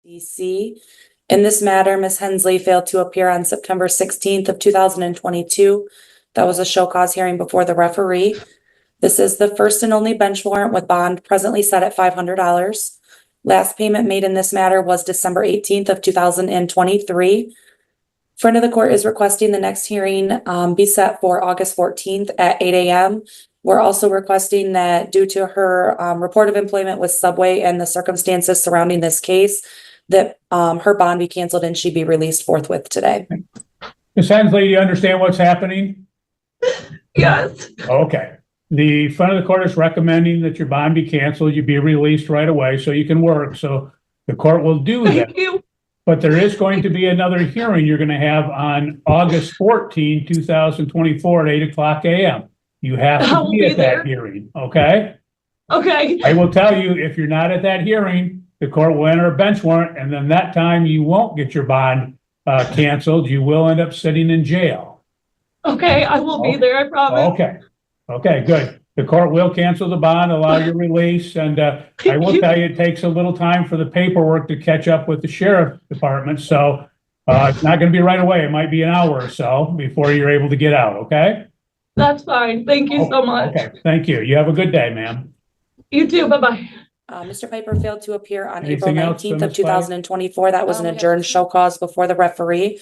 DC. In this matter, Ms. Hensley failed to appear on September 16th of 2022. That was a show cause hearing before the referee. This is the first and only bench warrant with bond presently set at $500. Last payment made in this matter was December 18th of 2023. Friend of the court is requesting the next hearing be set for August 14th at 8 a.m. We're also requesting that due to her report of employment with Subway and the circumstances surrounding this case, that her bond be canceled and she be released forthwith today. Ms. Hensley, do you understand what's happening? Yes. Okay. The front of the court is recommending that your bond be canceled. You be released right away so you can work. So the court will do that. Thank you. But there is going to be another hearing you're going to have on August 14, 2024 at 8 o'clock a.m. You have to be at that hearing, okay? Okay. I will tell you, if you're not at that hearing, the court will enter a bench warrant, and then that time you won't get your bond canceled. You will end up sitting in jail. Okay, I will be there, I promise. Okay. Okay, good. The court will cancel the bond, allow your release, and I will tell you it takes a little time for the paperwork to catch up with the sheriff department, so it's not going to be right away. It might be an hour or so before you're able to get out, okay? That's fine. Thank you so much. Okay, thank you. You have a good day, ma'am. You too. Bye-bye. Mr. Piper failed to appear on Anything April else for 19th of Ms. Piper? 2024. That was an adjourned show cause before the referee.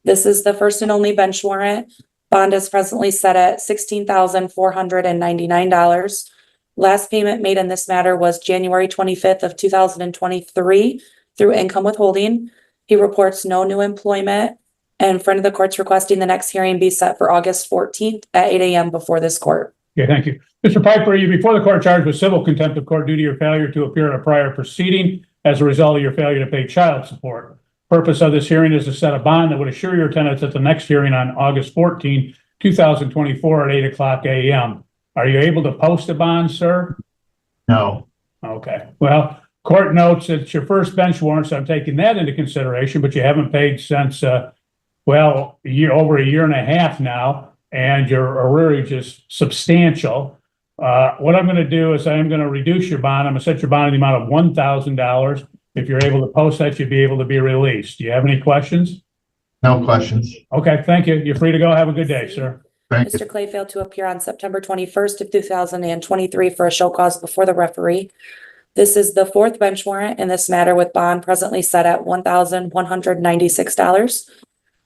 This is the first and only bench warrant. Bond is presently set at $16,499. Last payment made in this matter was January 25th of 2023 through income withholding. He reports no new employment, and friend of the court's requesting the next hearing be set for August 14th at 8 a.m. before this court. Okay, thank you. Mr. Piper, you before the court charged with civil contempt of court due to your failure to appear at a prior proceeding as a result of your failure to pay child support. Purpose of this hearing is to set a bond that would assure your attendance at the next hearing on August 14, 2024 at 8 o'clock a.m. Are you able to post a bond, sir? No. Okay. Well, court notes it's your first bench warrant, so I'm taking that into consideration, but you haven't paid since, over a year and a half now, and your arrearage is substantial. What I'm going to do is I'm going to reduce your bond. I'm going to set your bond in the amount of $1,000. If you're able to post that, you'll be able to be released. Do you have any questions? No questions. Okay, thank you. You're free to go. Have a good day, sir. Thank you. Mr. Clay failed to appear on September 21st of 2023 for a show cause before the referee. This is the fourth bench warrant in this matter with bond presently set at $1,196.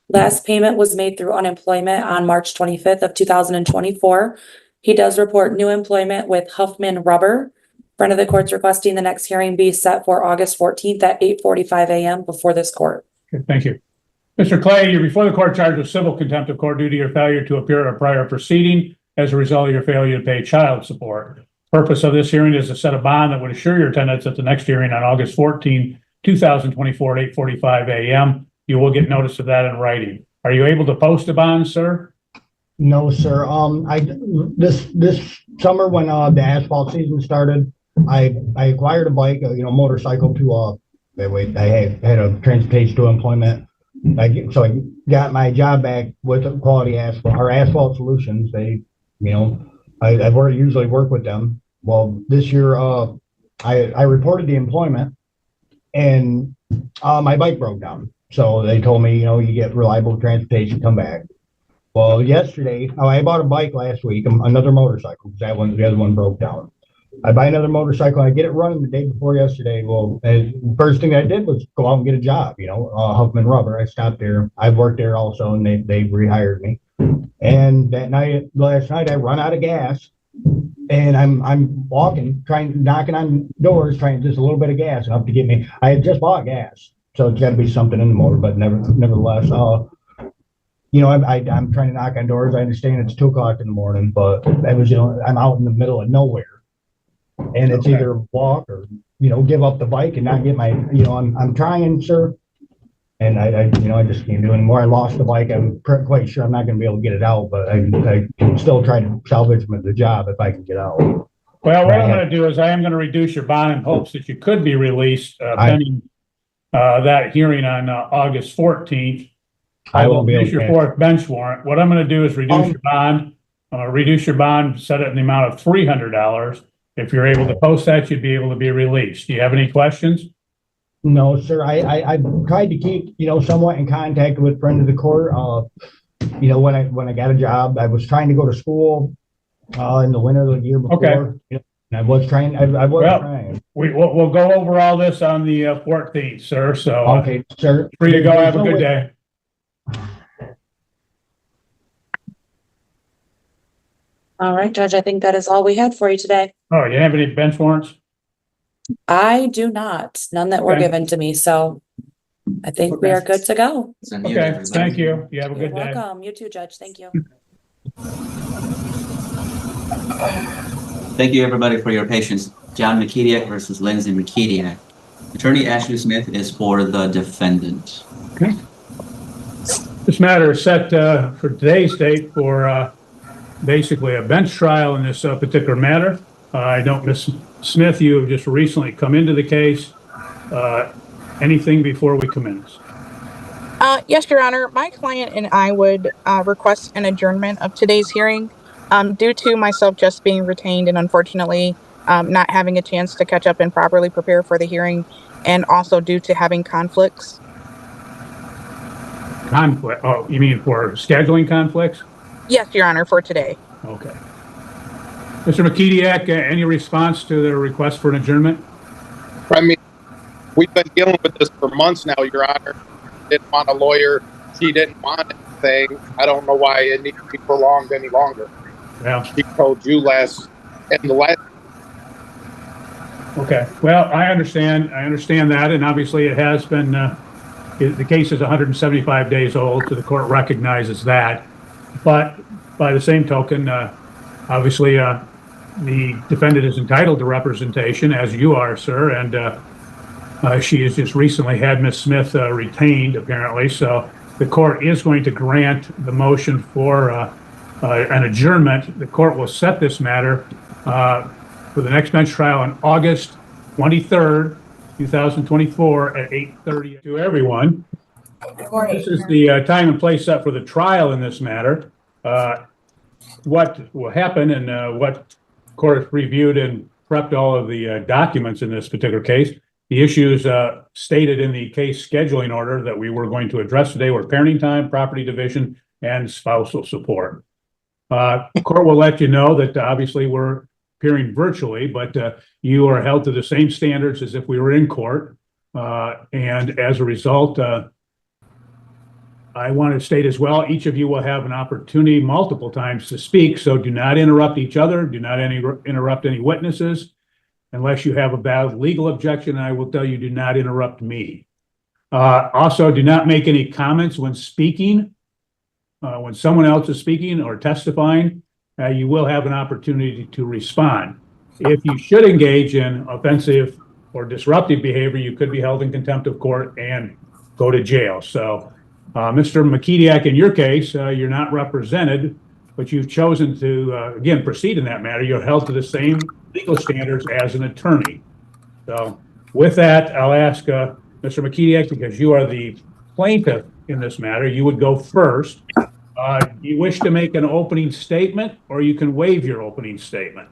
Last payment was made through unemployment on March 25th of 2024. He does report new employment with Huffman Rubber. Friend of the court's requesting the next hearing be set for August 14th at 8:45 a.m. before this court. Okay, thank you. Mr. Clay, you're before the court charged with civil contempt of court due to your failure to appear at a prior proceeding as a result of your failure to pay child support. Purpose of this hearing is to set a bond that would assure your attendance at the next hearing on August 14, 2024 at 8:45 a.m. You will get notice of that in writing. Are you able to post a bond, sir? No, sir. This summer when the asphalt season started, I acquired a bike, motorcycle to I had a transportation to employment. So I got my job back with Quality Asphalt or Asphalt Solutions. They, I usually work with them. Well, this year I reported the employment and my bike broke down. So they told me, you get reliable transportation, come back. Well, yesterday, I bought a bike last week, another motorcycle, because the other one broke down. I buy another motorcycle, I get it running the day before yesterday. Well, first thing I did was go out and get a job, Huffman Rubber. I stopped there. I've worked there also, and they rehired me. And last night, I run out of gas, and I'm walking, knocking on doors, trying just a little bit of gas enough to get me. I had just bought gas, so it's got to be something in the motor, but nevertheless, I'm trying to knock on doors. I understand it's 2 o'clock in the morning, but I'm out in the middle of nowhere. And it's either walk or, give up the bike and not get my, I'm trying, sir. And I just can't do anymore. I lost the bike. I'm quite sure I'm not going to be able to get it out, but I can still try to salvage the job if I can get out. Well, what I'm going to do is I am going to reduce your bond in hopes that you could be released pending that hearing on August 14th. I will reduce your fourth bench warrant. What I'm going to do is reduce your bond. I'm going to reduce your bond, set it in the amount of $300. If you're able to post that, you'd be able to be released. Do you have any questions? No, sir. I've tried to keep, somewhat in contact with friends of the court. When I got a job, I was trying to go to school, in the winter of the year before. Okay. And I was trying, I was Well, trying. We'll go over all this on the 14th, sir. So Okay, sir. free to go. There's Have a no good way- day. All right, Judge, I think that is all we had for you today. Oh, you have any bench warrants? I do not, none that were Okay. given to me, so I think we are good to go. Okay, thank you. You have a You're good day. welcome. You too, Judge. Thank you. Thank you, everybody, for your patience. John McKediak versus Lindsay McKediak. Attorney Ashley Smith is for the defendant. Okay. This matter is set for today's date for basically a bench trial in this particular matter. I know, Ms. Smith, you have just recently come into the case. Anything before we commence? Yes, Your Honor. My client and I would request an adjournment of today's hearing due to myself just being retained and unfortunately not having a chance to catch up and properly prepare for the hearing, and also due to having conflicts. Conflict? Oh, you mean for scheduling conflicts? Yes, Your Honor, for today. Okay. Mr. McKediak, any response to the request for an adjournment? I mean, we've been dealing with this for months now, Your Honor. Didn't want a lawyer. She didn't want anything. I don't know why it needs to be prolonged any longer. Yeah. She told you in the last. Okay. Well, I understand that, and obviously it has been, the case is 175 days old, so the court recognizes that. But by the same token, obviously, the defendant is entitled to representation, as you are, sir, and she has just recently had Ms. Smith retained, apparently. So the court is going to grant the motion for an adjournment. The court will set this matter for the next bench trial on August 23rd, 2024 at 8:30 to everyone. This is the time and place set for the trial in this matter. What will happen and what court reviewed and prepped all of the documents in this particular case. The issues stated in the case scheduling order that we were going to address today were parenting time, property division, and spousal support. Court will let you know that obviously we're appearing virtually, but you are held to the same standards as if we were in court. And as a result, I want to state as well, each of you will have an opportunity multiple times to speak, so do not interrupt each other, do not interrupt any witnesses, unless you have a valid legal objection. I will tell you, do not interrupt me. Also, do not make any comments when speaking. When someone else is speaking or testifying, you will have an opportunity to respond. If you should engage in offensive or disruptive behavior, you could be held in contempt of court and go to jail. So, Mr. McKediak, in your case, you're not represented, but you've chosen to, again, proceed in that matter. You're held to the same legal standards as an attorney. So with that, I'll ask Mr. McKediak, because you are the plaintiff in this matter, you would go first. Do you wish to make an opening statement, or you can waive your opening statement?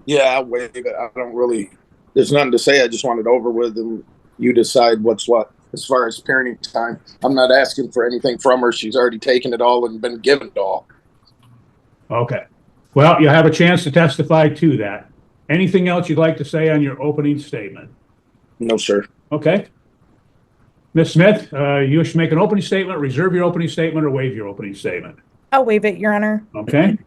Yeah, I'll waive it. I don't really, there's nothing to say. I just want it over with and you decide what's what. As far as parenting time, I'm not asking for anything from her. She's already taken it all and been given it all. Okay. Well, you'll have a chance to testify to that. Anything else you'd like to say on your opening statement? No, sir. Okay. Ms. Smith, you wish to make an opening statement, reserve your opening statement, or waive your opening statement? I'll waive it, Your Honor. Okay.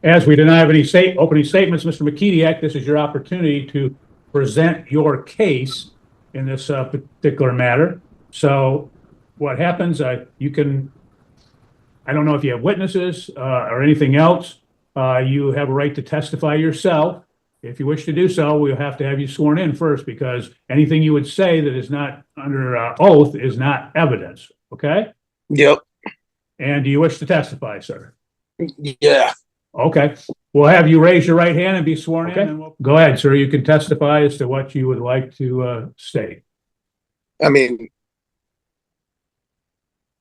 As we do not have any opening statements, Mr. McKediak, this is your opportunity to present your case in this particular matter. So what happens, you can, I don't know if you have witnesses or anything else. You have a right to testify yourself. If you wish to do so, we'll have to have you sworn in first, because anything you would say that is not under oath is not evidence. Okay? Yep. And do you wish to testify, sir? Yeah. Okay. We'll have you raise your right hand and be sworn in. And go ahead, sir. You can testify as to what you would like to state. I mean,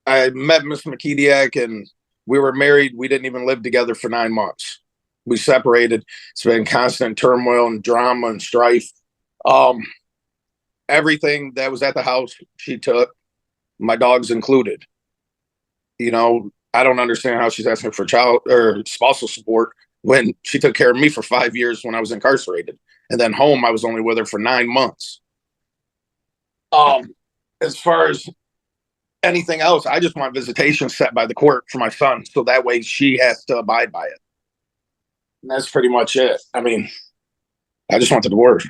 I met Mr. McKediak and we were married. We didn't even live together for 9 months. We separated. It's been constant turmoil and drama and strife. Everything that was at the house, she took, my dogs included. You know, I don't understand how she's asking for child or spousal support when she took care of me for 5 years when I was incarcerated. And then home, I was only with her for 9 months. As far as anything else, I just want visitation set by the court for my son. So that way she has to abide by it. And that's pretty much it. I mean, I just want the divorce.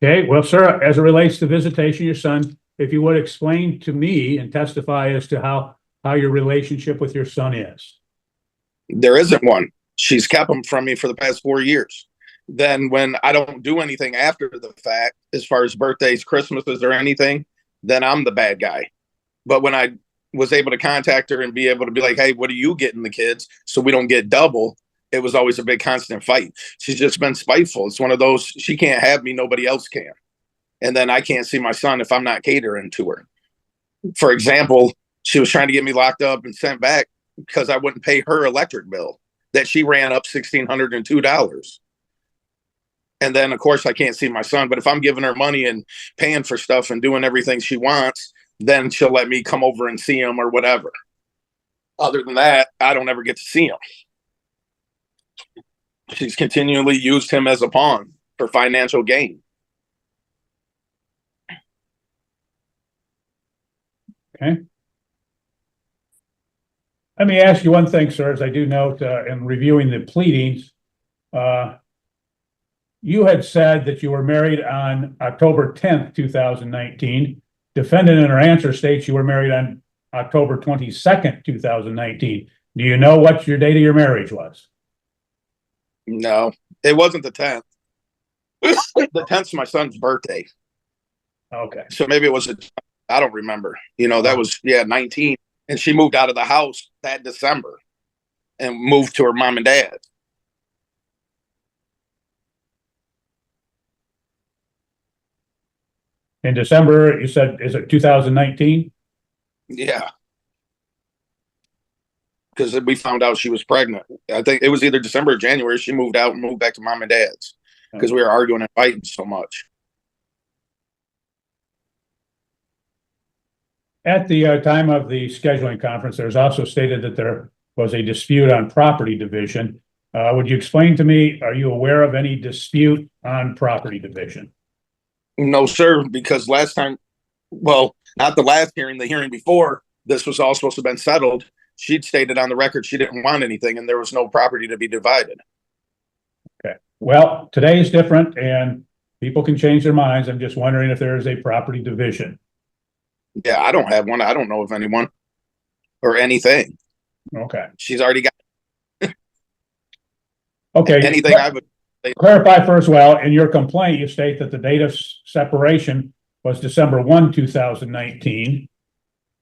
Okay, well, sir, as it relates to visitation, your son, if you would explain to me and testify as to how your relationship with your son is. There isn't one. She's kept them from me for the past 4 years. Then when I don't do anything after the fact, as far as birthdays, Christmases, or anything, then I'm the bad guy. But when I was able to contact her and be able to be like, hey, what are you getting the kids so we don't get double? It was always a big constant fight. She's just been spiteful. It's one of those, she can't have me, nobody else can. And then I can't see my son if I'm not catering to her. For example, she was trying to get me locked up and sent back because I wouldn't pay her electric bill that she ran up $1,602. And then, of course, I can't see my son. But if I'm giving her money and paying for stuff and doing everything she wants, then she'll let me come over and see him or whatever. Other than that, I don't ever get to see him. She's continually used him as a pawn for financial gain. Okay. Let me ask you one thing, sir, as I do note in reviewing the pleadings, you had said that you were married on October 10th, 2019. Defendant in her answer states you were married on October 22nd, 2019. Do you know what your date of your marriage was? No, it wasn't the 10th. The 10th's my son's birthday. Okay. So maybe it was, I don't remember. You know, that was, 19. And she moved out of the house that December and moved to her mom and dad. In December, you said, is it 2019? Yeah. Because we found out she was pregnant. I think it was either December or January. She moved out and moved back to mom and dad's because we were arguing and fighting so much. At the time of the scheduling conference, there's also stated that there was a dispute on property division. Would you explain to me, are you aware of any dispute on property division? No, sir, because last time, well, not the last hearing, the hearing before, this was all supposed to have been settled. She'd stated on the record she didn't want anything and there was no property to be divided. Okay. Well, today is different and people can change their minds. I'm just wondering if there is a property division. Yeah, I don't have one. I don't know of anyone or anything. Okay. She's already got okay. Anything I would clarify first. Well, in your complaint, you state that the date of separation was December 1, 2019.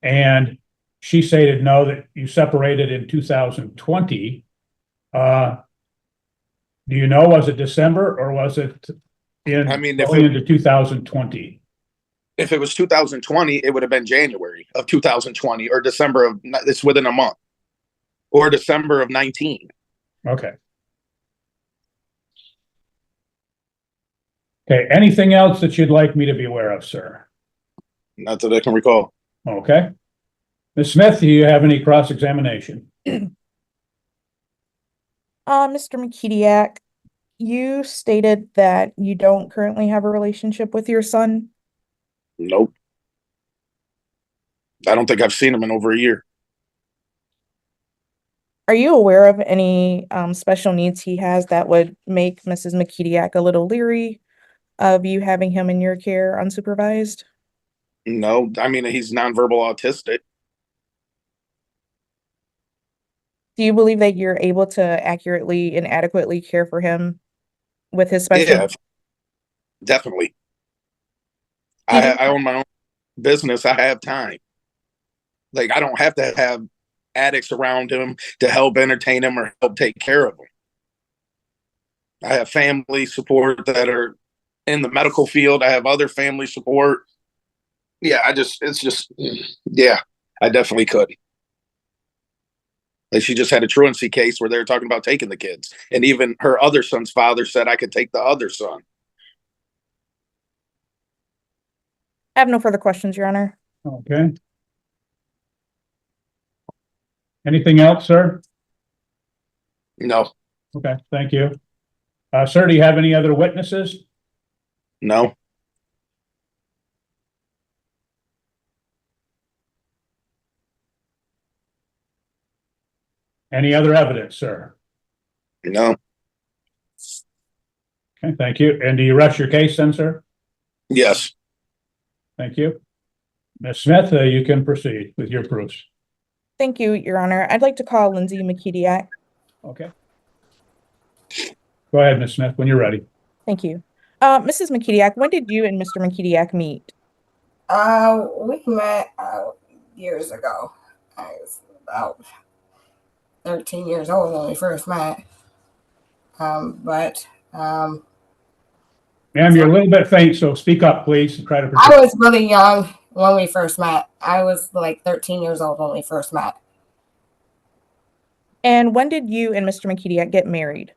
And she stated no, that you separated in 2020. Do you know, was it December or was it in into 2020? If it was 2020, it would have been January of 2020 or December of, it's within a month, or December of 19. Okay. Okay. Anything else that you'd like me to be aware of, sir? Not that I can recall. Okay. Ms. Smith, do you have any cross-examination? Mr. McKediak, you stated that you don't currently have a relationship with your son. Nope. I don't think I've seen him in over a year. Are you aware of any special needs he has that would make Mrs. McKediak a little leery of you having him in your care unsupervised? No, I mean, he's nonverbal autistic. Do you believe that you're able to accurately and adequately care for him with his special? Yeah, definitely. I own my own business. I have time. Like, I don't have to have addicts around him to help entertain him or help take care of him. I have family support that are in the medical field. I have other family support. Yeah, I definitely could. Like she just had a truancy case where they were talking about taking the kids. And even her other son's father said I could take the other son. I have no further questions, Your Honor. Okay. Anything else, sir? No, Okay, thank you. Sir, do you have any other witnesses? no, Any other evidence, sir? no. Okay, thank you. And do you rest your case then, sir? Yes. Thank you. Ms. Smith, you can proceed with your proofs. Thank you, Your Honor. I'd like to call Lindsay McKediak. Okay. Go ahead, Ms. Smith, when you're ready. Thank you. Mrs. McKediak, when did you and Mr. McKediak meet? We met years ago. I was about 13 years old when we first met. Ma'am, you're a little bit faint, so speak up, please, and try to. I was really young when we first met. I was like 13 years old when we first met. And when did you and Mr. McKediak get married?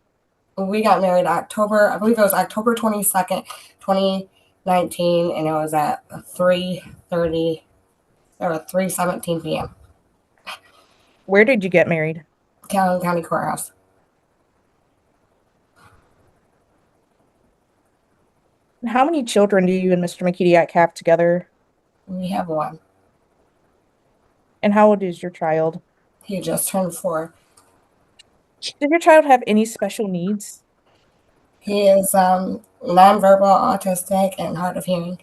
We got married October, I believe it was October 22nd, 2019, and it was at 3:30 or 3:17 p.m. Where did you get married? Calhoun County Courthouse. How many children do you and Mr. McKediak have together? We have one. And how old is your child? He just turned 4. Does your child have any special needs? He is nonverbal, autistic, and hard of hearing.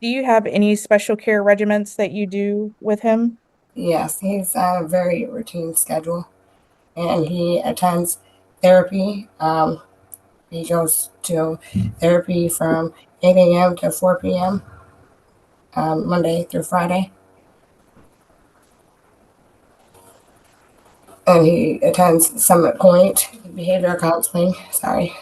Do you have any special care regimens that you do with him? Yes, he's on a very routine schedule, and he attends therapy. He goes to therapy from 8 a.m. to 4 p.m. Monday through Friday. And he attends Summit Point behavior counseling. Sorry.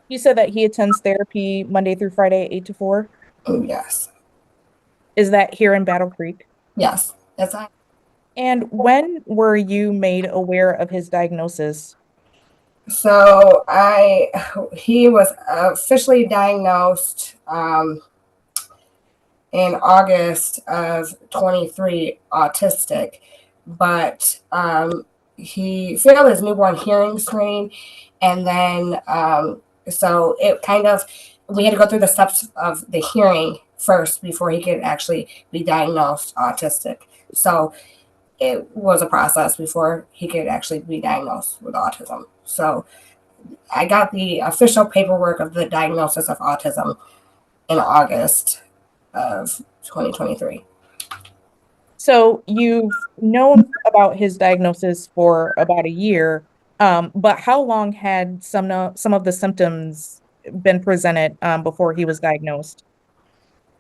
You said that he attends therapy Monday through Friday, 8 to 4? Yes. Is that here in Battle Creek? Yes, that's right. And when were you made aware of his diagnosis? So he was officially diagnosed in August of 23 autistic, but he failed his newborn hearing screen, and then so it kind of, we had to go through the steps of the hearing first before he could actually be diagnosed autistic. So it was a process before he could actually be diagnosed with autism. So I got the official paperwork of the diagnosis of autism in August of 2023. So you've known about his diagnosis for about a year, but how long had some of the symptoms been presented before he was diagnosed?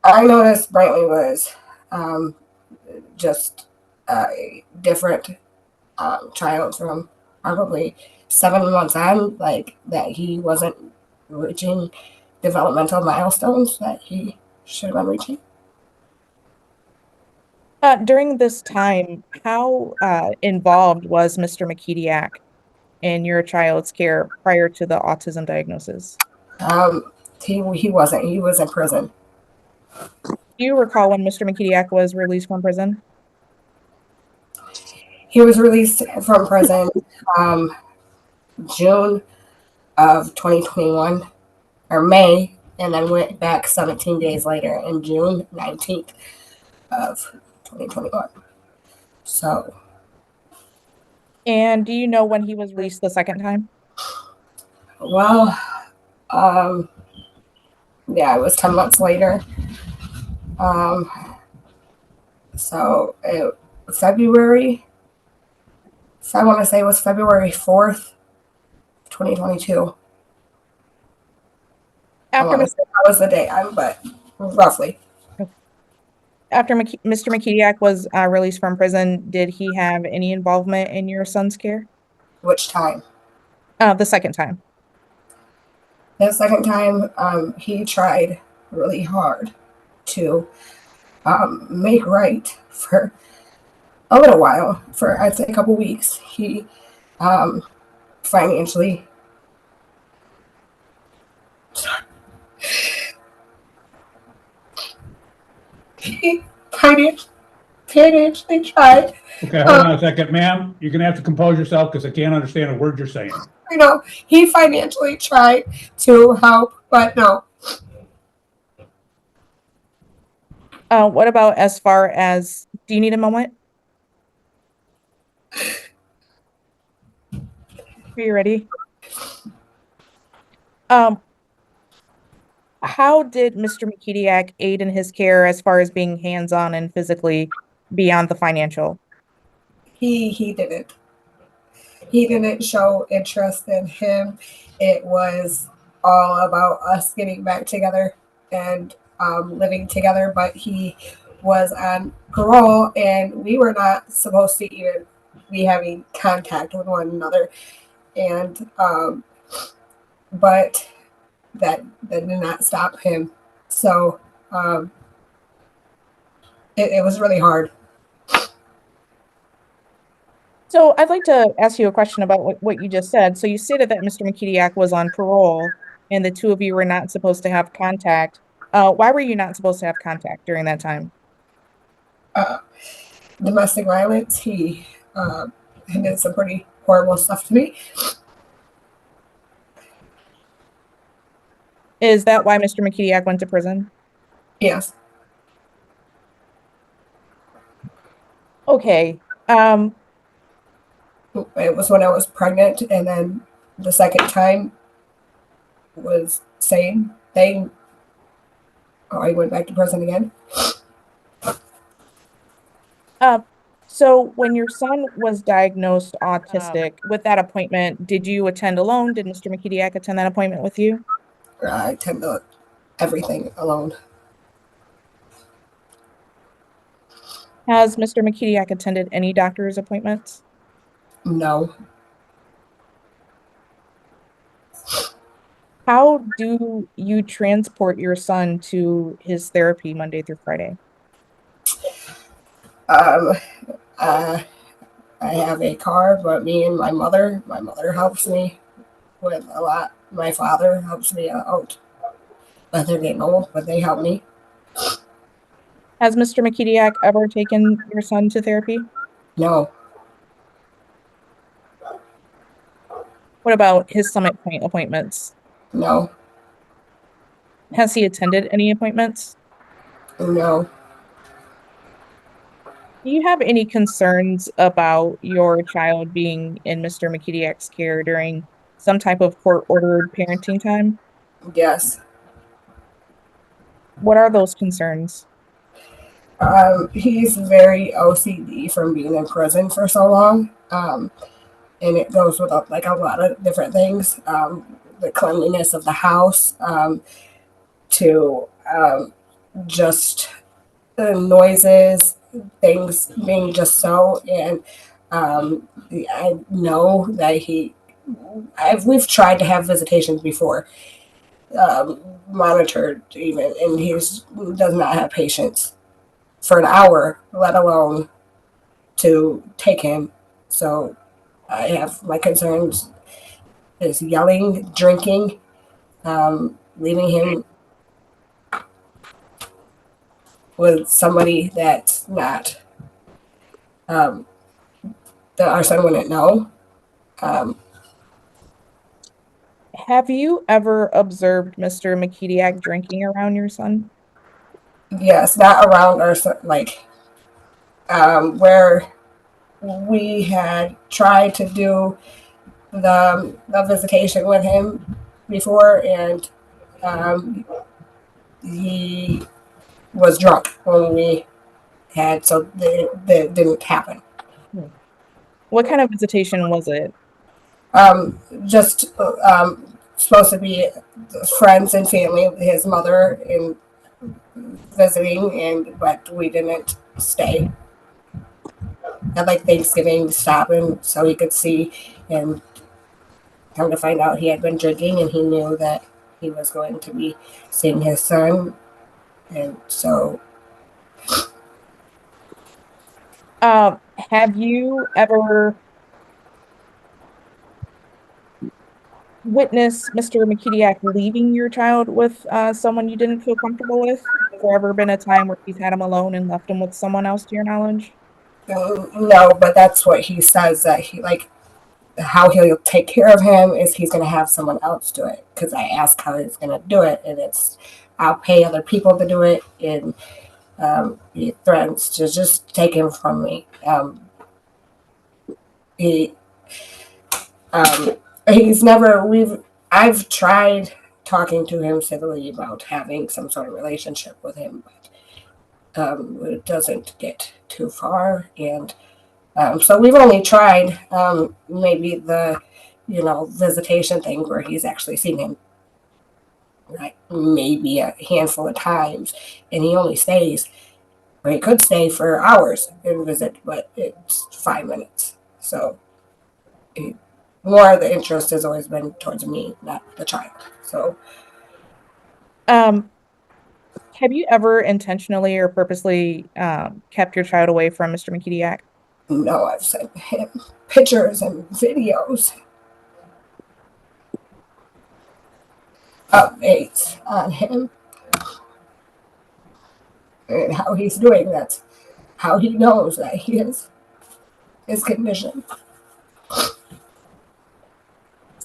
I noticed Brantley was just a different child from probably 7 months on, like that he wasn't reaching developmental milestones that he should have been reaching. During this time, how involved was Mr. McKediak in your child's care prior to the autism diagnosis? He wasn't. He was in prison. Do you recall when Mr. McKediak was released from prison? He was released from prison June of 2021, or May, and then went back 17 days later in June 19th of 2021. So. And do you know when he was released the second time? Well, yeah, it was 10 months later. So February, I want to say it was February 4th, 2022. I want to say that was the day, but roughly. After Mr. McKediak was released from prison, did he have any involvement in your son's care? Which time? The second time. The second time, he tried really hard to make right for a little while, for I'd say a couple weeks. He financially financially tried. Okay, hold on a second, ma'am. You're gonna have to compose yourself because I can't understand a word you're saying. You know, he financially tried to help, but no. What about as far as, do you need a moment? Are you ready? How did Mr. McKediak aid in his care as far as being hands-on and physically beyond the financial? He didn't. He didn't show interest in him. It was all about us getting back together and living together, but he was on parole and we were not supposed to even be having contact with one another. And but that did not stop him. So it was really hard. So I'd like to ask you a question about what you just said. So you stated that Mr. McKediak was on parole and the two of you were not supposed to have contact. Why were you not supposed to have contact during that time? Domestic violence. He did some pretty horrible stuff to me. Is that why Mr. McKediak went to prison? Yes. Okay. It was when I was pregnant, and then the second time was same thing. Oh, I went back to prison again. So when your son was diagnosed autistic, with that appointment, did you attend alone? Did Mr. McKediak attend that appointment with you? I attend everything alone. Has Mr. McKediak attended any doctor's appointments? No. How do you transport your son to his therapy Monday through Friday? I have a car, but me and my mother helps me with a lot. My father helps me out. But they're getting old, but they help me. Has Mr. McKediak ever taken your son to therapy? No. What about his Summit Point appointments? No. Has he attended any appointments? No. Do you have any concerns about your child being in Mr. McKediak's care during some type of court-ordered parenting time? Yes. What are those concerns? He's very OCD from being in prison for so long. And it goes with like a lot of different things. The cleanliness of the house, to just the noises, things being just so. And I know that we've tried to have visitations before, monitored even, and he does not have patience for an hour, let alone to take him. So I have my concerns is yelling, drinking, leaving him with somebody that's not, that our son wouldn't know. Have you ever observed Mr. McKediak drinking around your son? Yes, not around our son, like where we had tried to do the visitation with him before, and he was drunk when we had, so that didn't happen. What kind of visitation was it? Just supposed to be friends and family, his mother, and visiting, but we didn't stay. At like Thanksgiving, stop him so he could see, and come to find out he had been drinking, and he knew that he was going to be seeing his son, and so. Have you ever witnessed Mr. McKidiak leaving your child with someone you didn't feel comfortable with? Has there ever been a time where he's had him alone and left him with someone else, to your knowledge? No, but that's what he says, that he like how he'll take care of him is he's going to have someone else do it. Because I asked how he's going to do it, and it's I'll pay other people to do it, and he threatens to just take him from me. He's never. I've tried talking to him civilly about having some sort of relationship with him, but it doesn't get too far, and so we've only tried maybe the visitation thing where he's actually seen him like maybe a handful of times, and he only stays, or he could stay for hours and visit, but it's 5 minutes. So more of the interest has always been towards me, not the child. So have you ever intentionally or purposely kept your child away from Mr. McKidiak? no, I've sent him pictures and videos, updates on him and how he's doing. That's how he knows that he is his condition.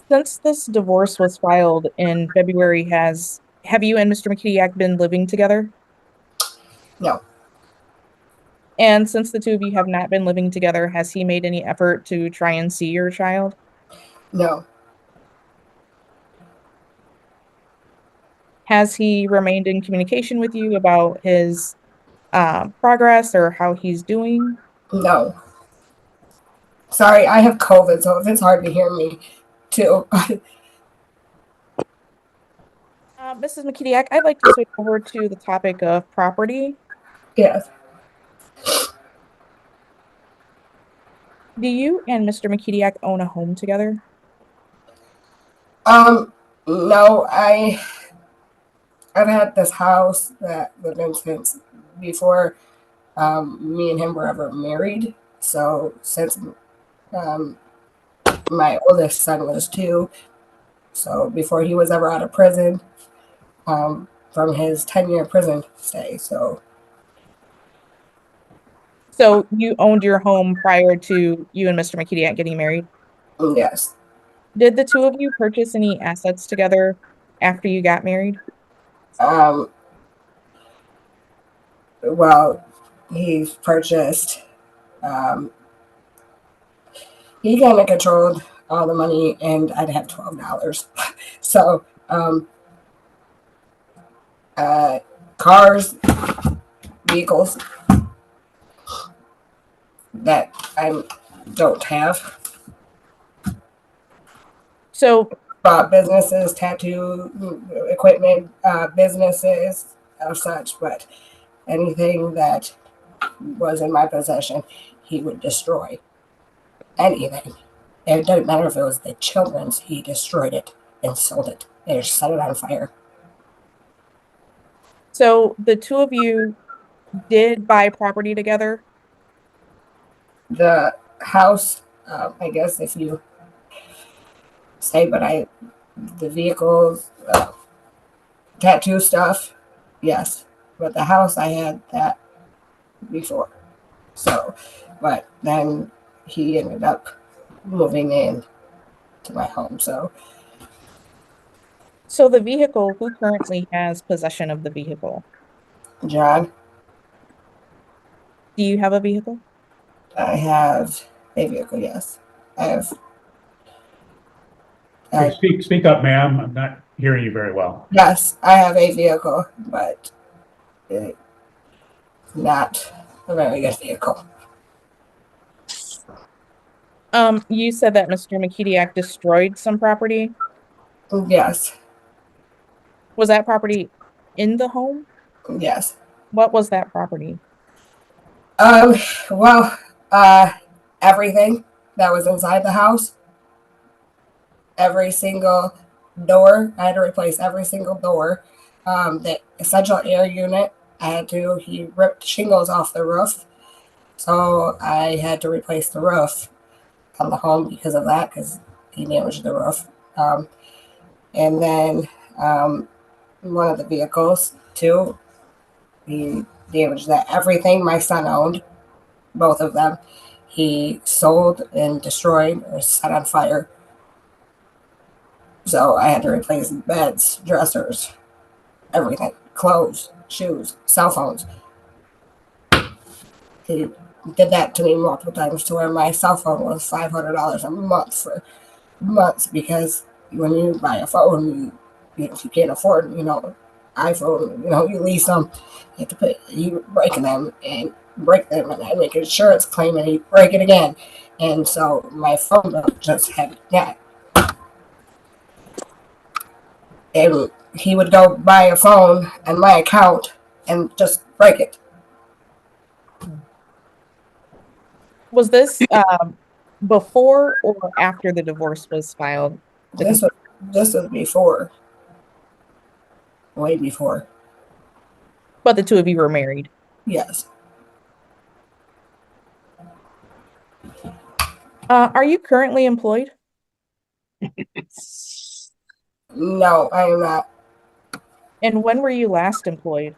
Since this divorce was filed in February, have you and Mr. McKidiak been living together? No. And since the two of you have not been living together, has he made any effort to try and see your child? No. Has he remained in communication with you about his progress or how he's doing? No. Sorry, I have COVID, so if it's hard to hear me too. Mrs. McKidiak, I'd like to switch over to the topic of property. Yes. Do you and Mr. McKidiak own a home together? No, I've had this house that lived in since before me and him were ever married. So since my oldest son was 2, so before he was ever out of prison, from his 10-year prison stay. So you owned your home prior to you and Mr. McKidiak getting married? yes. Did the two of you purchase any assets together after you got married? Well, he's purchased. He kind of controlled all the money, and I'd have $12. So, cars, vehicles that I don't have. So, businesses, tattoo equipment, businesses of such, but anything that was in my possession, he would destroy. Anything. And it doesn't matter if it was the children's, he destroyed it and sold it and set it on fire. So the two of you did buy property together? The house, I guess if you say, but the vehicles, tattoo stuff, yes. But the house, I had that before. So, but then he ended up moving in to my home. So the vehicle, who currently has possession of the vehicle? John, Do you have a vehicle? I have a vehicle, yes. I have. Speak up, ma'am. I'm not hearing you very well. Yes, I have a vehicle, but it's not a very good vehicle. You said that Mr. McKidiak destroyed some property. Yes. Was that property in the home? Yes. What was that property? Well, everything that was inside the house. Every single door. I had to replace every single door. The central air unit, he ripped shingles off the roof So I had to replace the roof on the home because of that, because he damaged the roof. And then one of the vehicles too, he damaged that. Everything my son owned, both of them, he sold and destroyed or set on fire. So I had to replace beds, dressers, everything, clothes, shoes, cell phones. He did that to me multiple times to where my cell phone was $500 a month for months, because when you buy a phone, if you can't afford, iPhone, you lease them, you break them and I make an insurance claim and you break it again. And so my phone bill just had that. And he would go buy a phone on my account and just break it. Was this before or after the divorce was filed? This was before. Way before. But the two of you were married. Yes. Are you currently employed? No, I am not. And when were you last employed?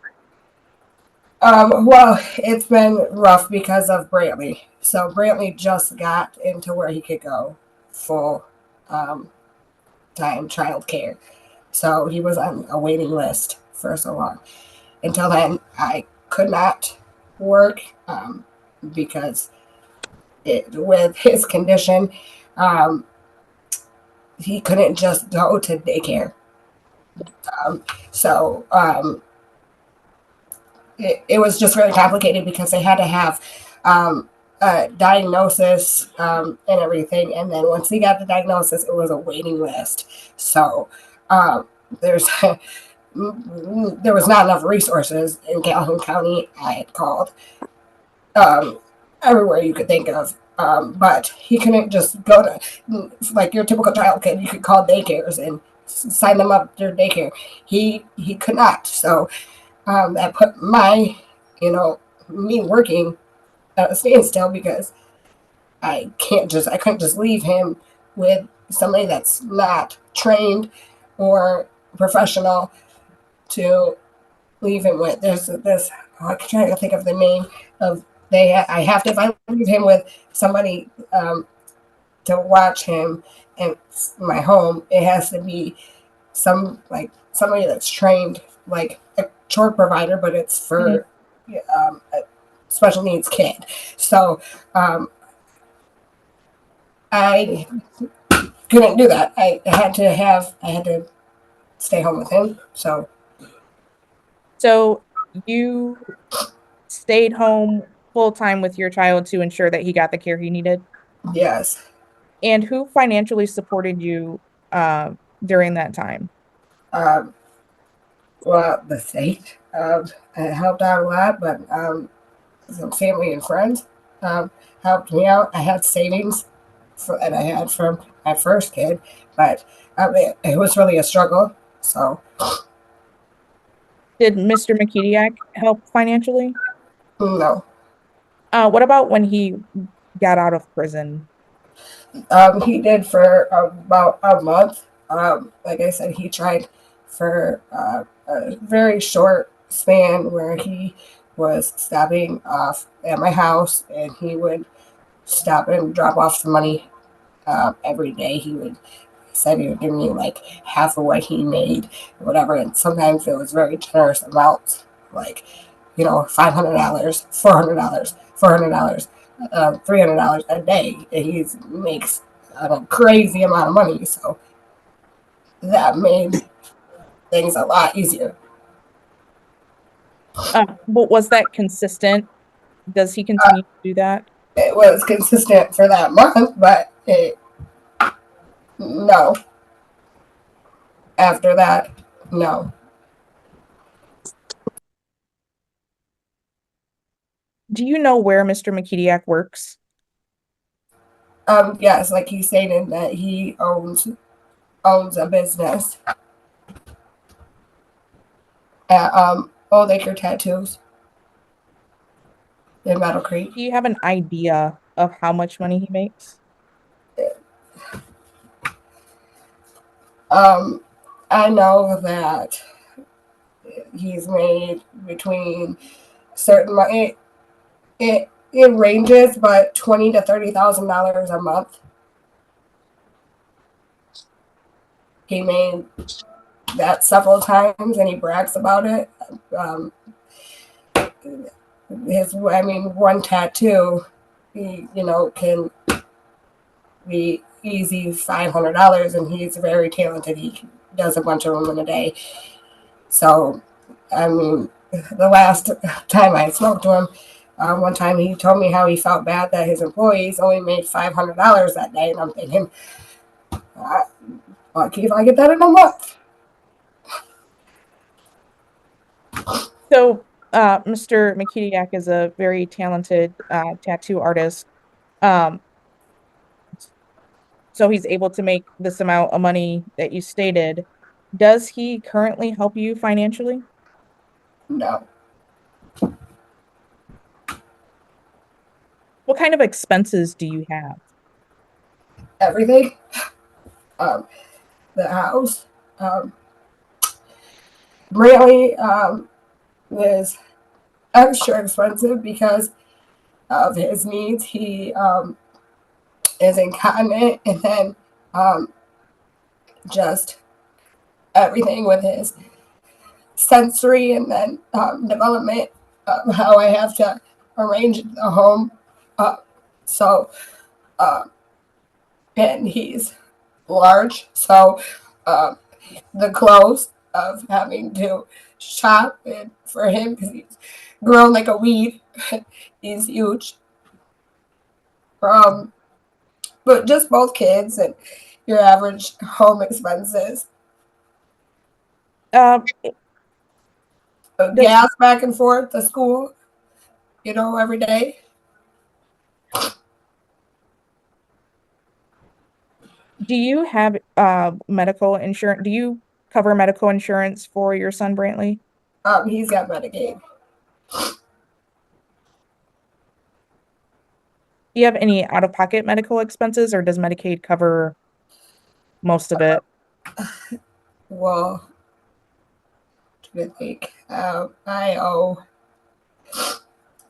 Well, it's been rough because of Brantley. So Brantley just got into where he could go full time child care. So he was on a waiting list for so long. Until then, I could not work because with his condition, he couldn't just go to daycare. It was just really complicated because they had to have a diagnosis and everything. And then once he got the diagnosis, it was a waiting list. So there was not enough resources in Calhoun County. I had called everywhere you could think of. But he couldn't just go to, like your typical child kid, you could call daycares and sign them up to daycare. He could not. So that put me working at a standstill because I couldn't just leave him with somebody that's not trained or professional to leave him with. There's this, I'm trying to think of the name of, if I leave him with somebody to watch him in my home, it has to be somebody that's trained, like a chore provider, but it's for a special needs kid. So I couldn't do that. I had to stay home with him. So you stayed home full time with your child to ensure that he got the care he needed? Yes. And who financially supported you during that time? Well, the state helped out a lot, but some family and friends helped me out. I had savings that I had from my first kid, but it was really a struggle. So, did Mr. McKediak help financially? No. What about when he got out of prison? He did for about a month. Like I said, he tried for a very short span where he was stopping off at my house, and he would stop and drop off some money every day. He said he would give me like half of what he made or whatever, and sometimes it was very generous amounts, like $500, $400, $400, $300 a day. He makes a crazy amount of money, so that made things a lot easier. But was that consistent? Does he continue to do that? It was consistent for that month, but no. After that, no. Do you know where Mr. McKediak works? Yes, like he stated that he owns a business at Old Acre Tattoos. in Meadow Creek. Do you have an idea of how much money he makes? I know that he's made between certain money. It ranges, but $20,000 to $30,000 a month. He made that several times, and he brags about it. One tattoo, can be easy $500, and he's very talented. He does a bunch of them in a day. So, the last time I spoke to him, one time he told me how he felt bad that his employees only made $500 that day, and I'm thinking, lucky if I get that in a month. So, Mr. Makitiak is a very talented tattoo artist. So he's able to make this amount of money that you stated. Does he currently help you financially? No. What kind of expenses do you have? Everything. The house. Really is extra expensive because of his needs. He is incontinent, and then just everything with his sensory and then development of how I have to arrange the home. And he's large, so the clothes of having to shop and for him, because he's grown like a weed, he's huge. But just both kids and your average home expenses. Gas back and forth to school, every day. Do you have medical insurance? Do you cover medical insurance for your son, Brantley? He's got Medicaid. Do you have any out-of-pocket medical expenses, or does Medicaid cover most of it? Well, I think I owe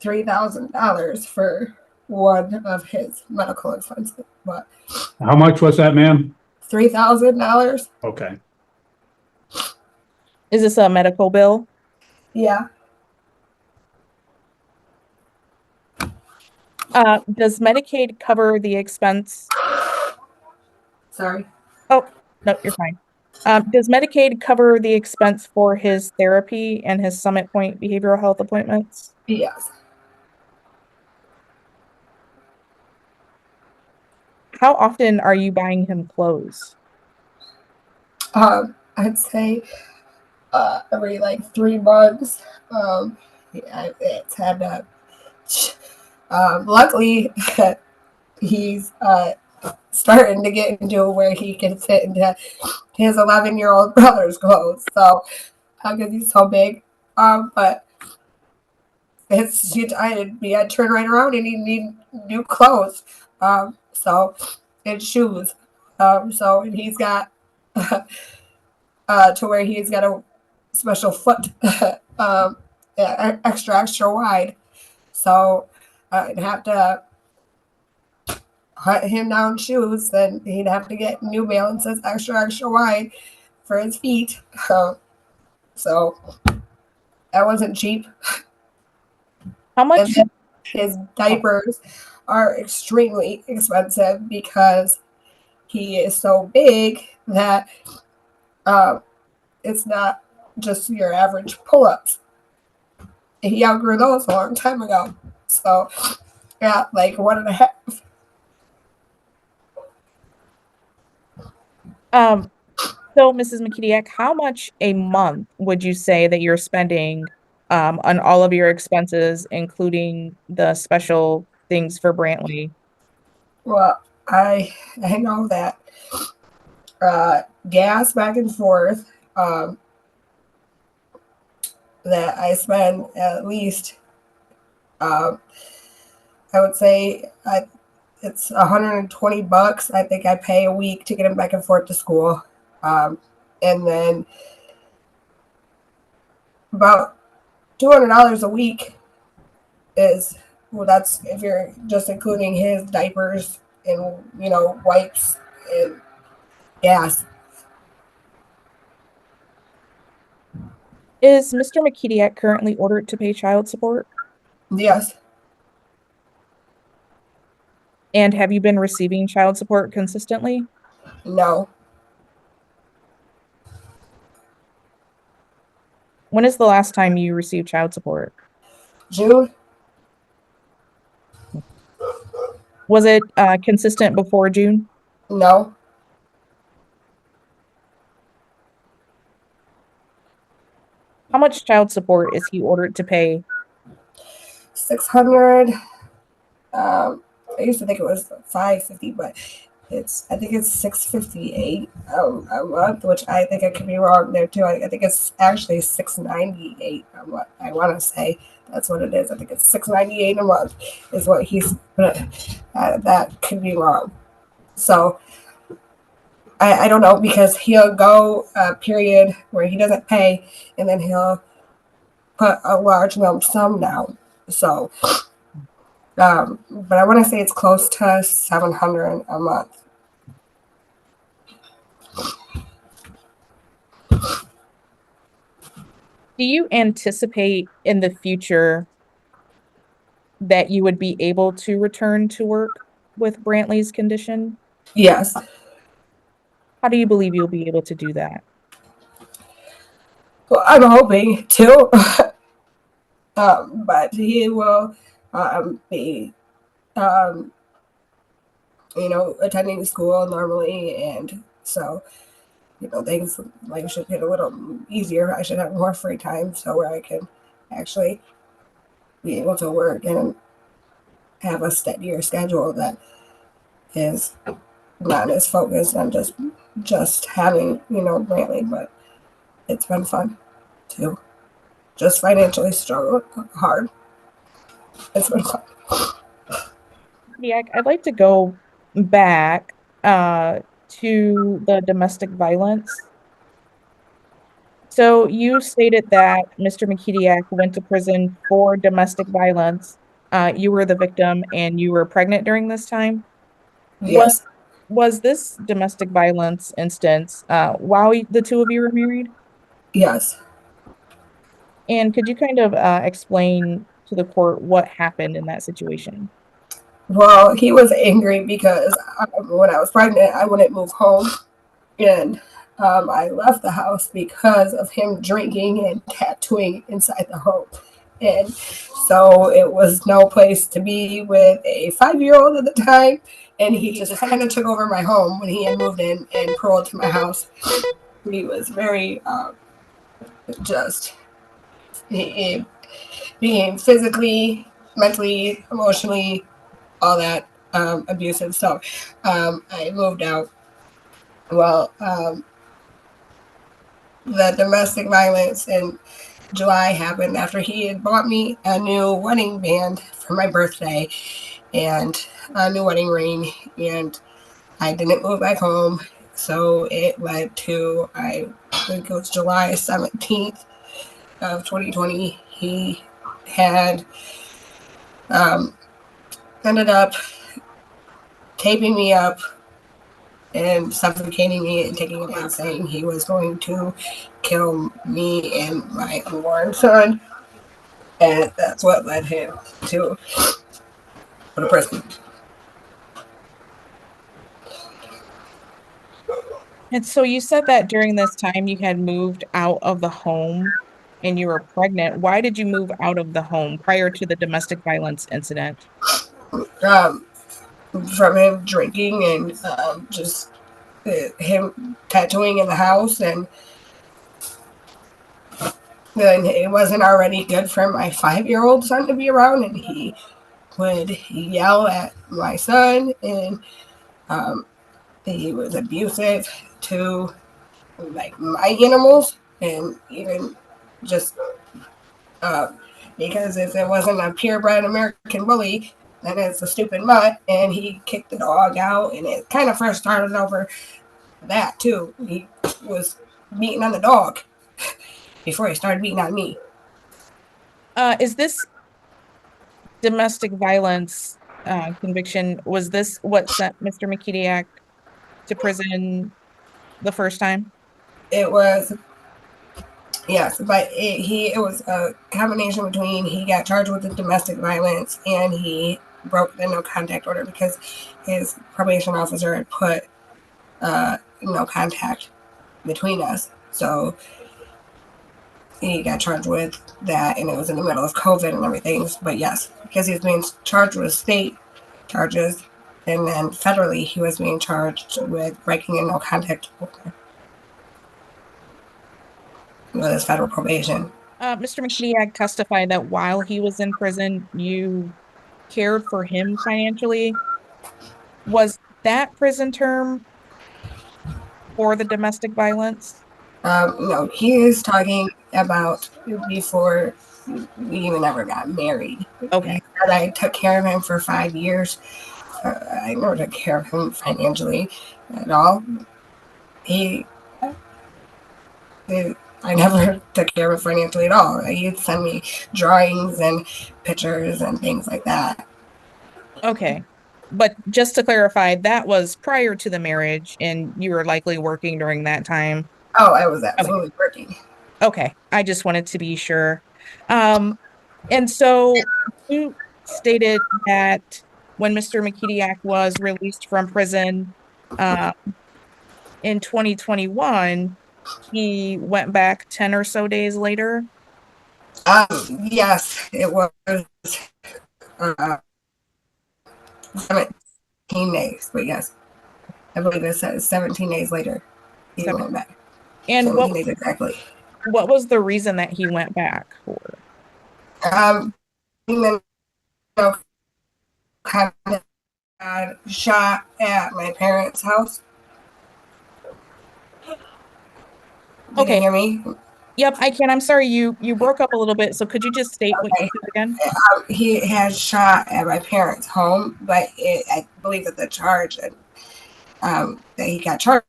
$3,000 for one of his medical expenses. But How much was that, ma'am? $3,000. Okay. Is this a medical bill? Yeah. Does Medicaid cover the expense? Sorry. Oh, no, you're fine. Does Medicaid cover the expense for his therapy and his Summit Point behavioral health appointments? Yes. How often are you buying him clothes? I'd say every 3 months. It's had to. Luckily, he's starting to get into where he can fit into his 11-year-old brother's clothes. So, because he's so big, but I'd turn right around and he'd need new clothes. And shoes. And he's got to where he's got a special foot, extra wide. So I'd have to hunt him down shoes. Then he'd have to get New Balances extra wide for his feet. So that wasn't cheap. How much? And then his diapers are extremely expensive because he is so big that it's not just your average pull-ups. He outgrew those a long time ago. So, yeah, 1.5. So, Mrs. Makitiak, how much a month would you say that you're spending on all of your expenses, including the special things for Brantley? Well, I know that gas back and forth, that I spend at least I would say it's $120. I think I pay a week to get him back and forth to school. And then about $200 a week is, well, that's if you're just including his diapers and, wipes and gas. Is Mr. McKediak currently ordered to pay child support? Yes. And have you been receiving child support consistently? No. When is the last time you received child support? June? Was it consistent before June? No. How much child support is he ordered to pay? 600. I used to think it was 550, but I think it's 658 a month, which I think I could be wrong there too. I think it's actually 698. I want to say that's what it is. I think it's 698 a month is what he's. That could be wrong. So I don't know, because he'll go a period where he doesn't pay, and then he'll put a large lump sum down. So, but I want to say it's close to 700 a month. Do you anticipate in the future that you would be able to return to work with Brantley's condition? Yes. How do you believe you'll be able to do that? Well, I'm hoping to, but he will be, attending school normally, and so, things like should get a little easier. I should have more free time, so where I can actually be able to work and have a steadier schedule that is not as focused on just having, Brantley, but it's been fun to just financially struggle hard. It's been fun. Yeah, I'd like to go back to the domestic violence. So you stated that Mr. McKediak went to prison for domestic violence. You were the victim and you were pregnant during this time? Yes. Was this domestic violence instance while the two of you were married? Yes. And could you kind of explain to the court what happened in that situation? Well, he was angry because when I was pregnant, I wouldn't move home, and I left the house because of him drinking and tattooing inside the home. And so it was no place to be with a 5-year-old at the time. And he just kind of took over my home when he had moved in and paroled to my house. He was very he being physically, mentally, emotionally, all that abusive. So I moved out. Well, the domestic violence in July happened after he had bought me a new wedding band for my birthday and a new wedding ring, and I didn't move back home. So it led to, I think it was July 17th of 2020, he had ended up taping me up and suffocating me and taking it and saying he was going to kill me and my unborn son. And that's what led him to go to prison. And so you said that during this time you had moved out of the home and you were pregnant. Why did you move out of the home prior to the domestic violence incident? From him drinking and just him tattooing in the house, and then it wasn't already good for my 5-year-old son to be around, and he would yell at my son, and he was abusive to like my animals, and even just because if it wasn't a purebred American bully, then it's a stupid mutt, and he kicked the dog out, and it kind of first started over that too. He was beating on the dog before he started beating on me. Is this domestic violence conviction, was this what sent Mr. McKediak to prison the first time? It was, yes, but it was a combination between he got charged with the domestic violence and he broke the no contact order because his probation officer had put no contact between us. So he got charged with that, and it was in the middle of COVID and everything. But yes, because he was being charged with state charges, and then federally he was being charged with breaking a no contact order with his federal probation. Mr. McKediak testified that while he was in prison, you cared for him financially. Was that prison term for the domestic violence? No, he is talking about before we even ever got married. Okay. He said I took care of him for 5 years. I never took care of him financially at all. I never took care of him financially at all. He'd send me drawings and pictures and things like that. Okay. But just to clarify, that was prior to the marriage, and you were likely working during that time. Oh, I was absolutely working. Okay, I just wanted to be sure. And so you stated that when Mr. McKediak was released from prison in 2021, he went back 10 or so days later. Yes, it was 17 days, but yes, I believe it says 17 days later he went back. And 17 days exactly. What was the reason that he went back for? Shot at my parents' house. Can you hear me? Yep, I can. I'm sorry, you broke up a little bit, so could you just state what you said again? He had shot at my parents' home, but I believe that the charge that he got charged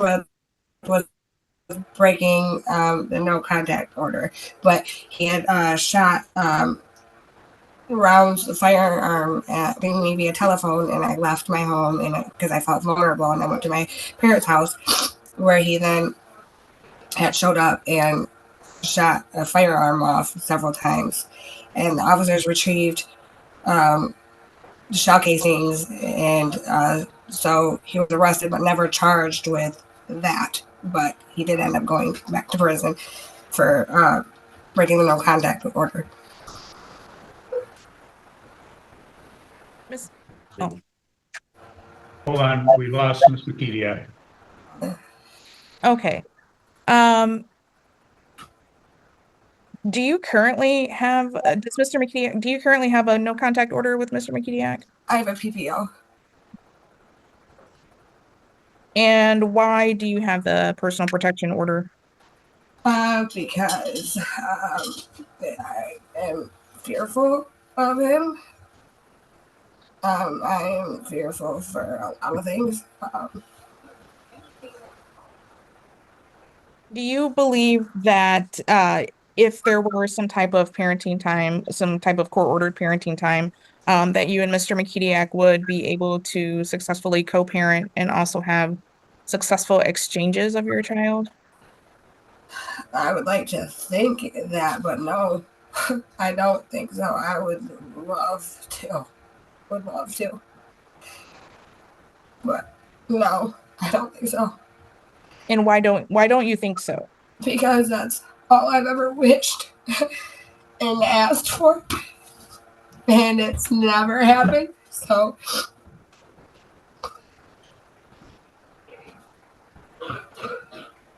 with was breaking the no contact order. But he had shot rounds the firearm at me via telephone, and I left my home because I felt vulnerable, and I went to my parents' house where he then had showed up and shot a firearm off several times, and the officers retrieved shell casings, and so he was arrested but never charged with that. But he did end up going back to prison for breaking the no contact order. Hold on, we lost Ms. McKediak. Okay. Do you currently have, does Mr. McKediak, do you currently have a no contact order with Mr. McKediak? I have a PPO. And why do you have the personal protection order? Because I am fearful of him. I am fearful for a lot of things. Do you believe that if there were some type of parenting time, some type of court-ordered parenting time, that you and Mr. McKediak would be able to successfully co-parent and also have successful exchanges of your child? I would like to think that, but no, I don't think so. I would love to. Would love to. But no, I don't think so. And why don't you think so? Because that's all I've ever wished and asked for, and it's never happened.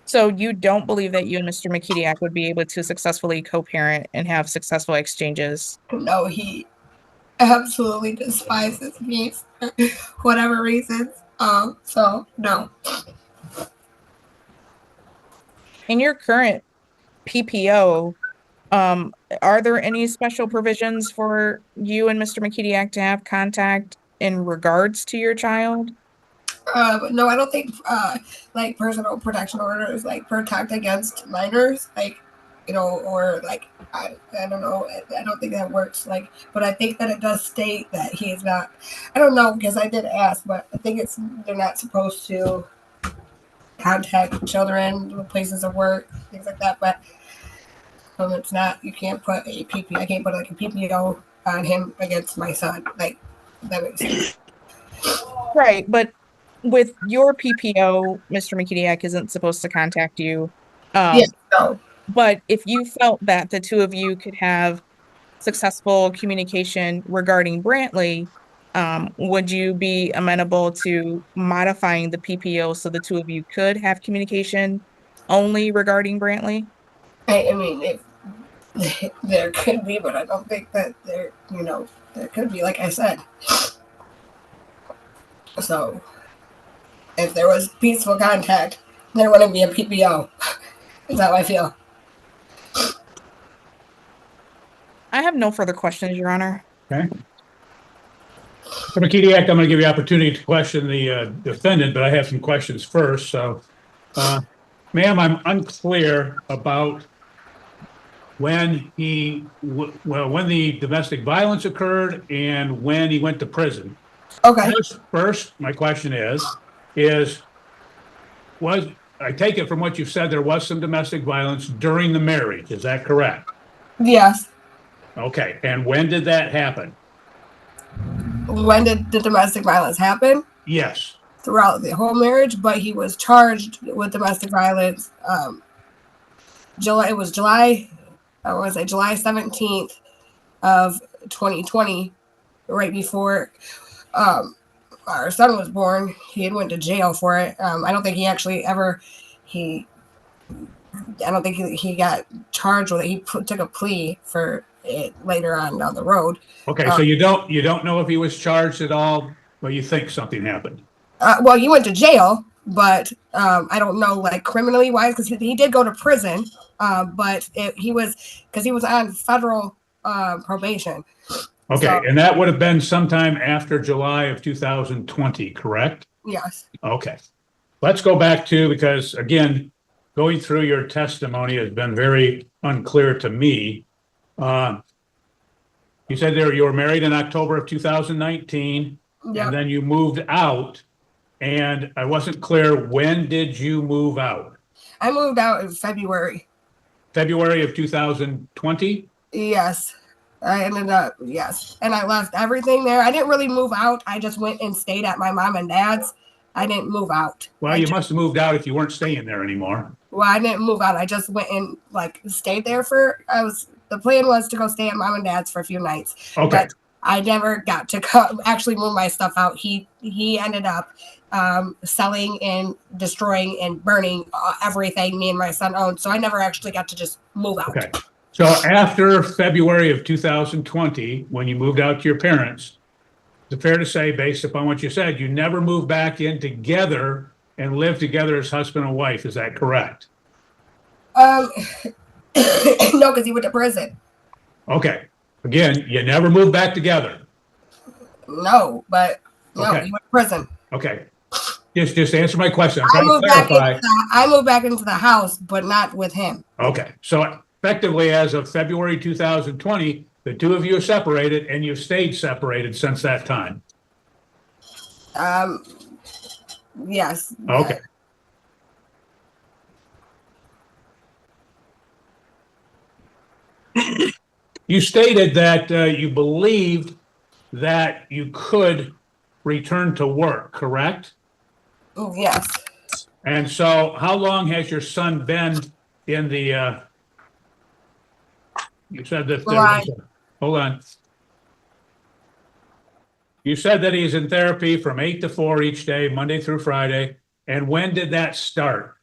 So you don't believe that you and Mr. McKediak would be able to successfully co-parent and have successful exchanges? No, he absolutely despises me for whatever reasons. So no. In your current PPO, Are there any special provisions for you and Mr. McKediak to have contact in regards to your child? No, I don't think like personal protection orders like protect against minors, like, you know, or like I don't know. I don't think that works. Like, but I think that it does state that he is not. I don't know because I did ask, but I think they're not supposed to contact children, places of work, things like that. But it's not. You can't put a PP. I can't put like a PPO on him against my son. Like that makes sense. Right, but with your PPO, Mr. McKediak isn't supposed to contact you. Yes, no. But if you felt that the two of you could have successful communication regarding Brantley, would you be amenable to modifying the PPO so the two of you could have communication only regarding Brantley? I mean, if there could be, but I don't think that there, you know, there could be, like I said. So, if there was peaceful contact, there wouldn't be a PPO. Is that how I feel? I have no further questions, Your Honor. Okay. So McKediak, I'm going to give you the opportunity to question the defendant, but I have some questions first. So, ma'am, I'm unclear about when when the domestic violence occurred and when he went to prison. Okay. First, my question is I take it from what you've said, there was some domestic violence during the marriage. Is that correct? Yes. Okay. And when did that happen? When did the domestic violence happen? Yes. Throughout the whole marriage, but he was charged with domestic violence. It was July 17th of 2020, right before our son was born. He had went to jail for it. I don't think he actually ever he got charged with it. He took a plea for it later on down the road. Okay, so you don't know if he was charged at all, but you think something happened. Well, he went to jail, but I don't know, like, criminally wise, because he did go to prison. But he was on federal probation. Okay, So, and that would have been sometime after July of 2020, correct? yes. Okay. Let's go back to, because again, going through your testimony has been very unclear to me. You said you were married in October of 2019, Yep. and then you moved out, and I wasn't clear, when did you move out? I moved out in February. February of 2020? Yes. I ended up, yes. And I left everything there. I didn't really move out. I just went and stayed at my mom and dad's. I didn't move out. Well, you must have moved out if you weren't staying there anymore. Well, I didn't move out. I just went and like stayed there the plan was to go stay at mom and dad's for a few nights. Okay. But I never got to actually move my stuff out. He ended up selling and destroying and burning everything me and my son owned. So I never actually got to just move out. Okay. So after February of 2020, when you moved out to your parents, is it fair to say, based upon what you said, you never moved back in together and lived together as husband and wife? Is that correct? No, because he went to prison. Okay. Again, you never moved back together. No, but no, Okay. he went to prison. Okay. Just answer my question. I moved back into the house, but not with him. Okay. So effectively, as of February 2020, the two of you are separated, and you've stayed separated since that time. Yes. Okay. You stated that you believed that you could return to work, correct? Yes. And so how long has your son been in the, you said that, hold on. You said that he's in therapy from 8 to 4 each day, Monday through Friday. And when did that start?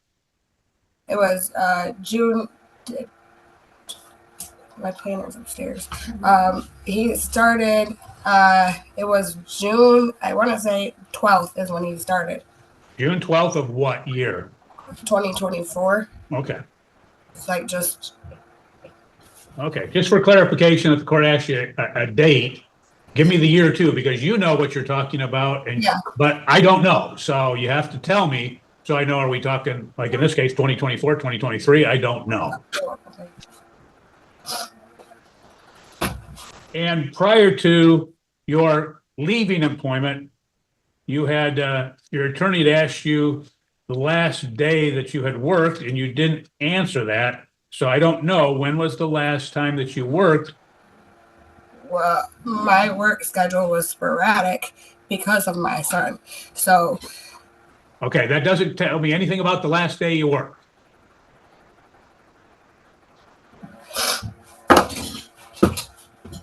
It was June. My planner's upstairs. He started, it was June, I want to say 12th is when he started. June 12th of what year? 2024. Okay. It's like just Okay, just for clarification, if the court asks you a date, give me the year too, because you know what you're talking about, and Yeah. but I don't know. So you have to tell me, so I know, are we talking, like in this case, 2024, 2023? I don't know. And prior to your leaving employment, you had, your attorney had asked you the last day that you had worked, and you didn't answer that. So I don't know, when was the last time that you worked? Well, my work schedule was sporadic because of my son. So Okay, that doesn't tell me anything about the last day you worked.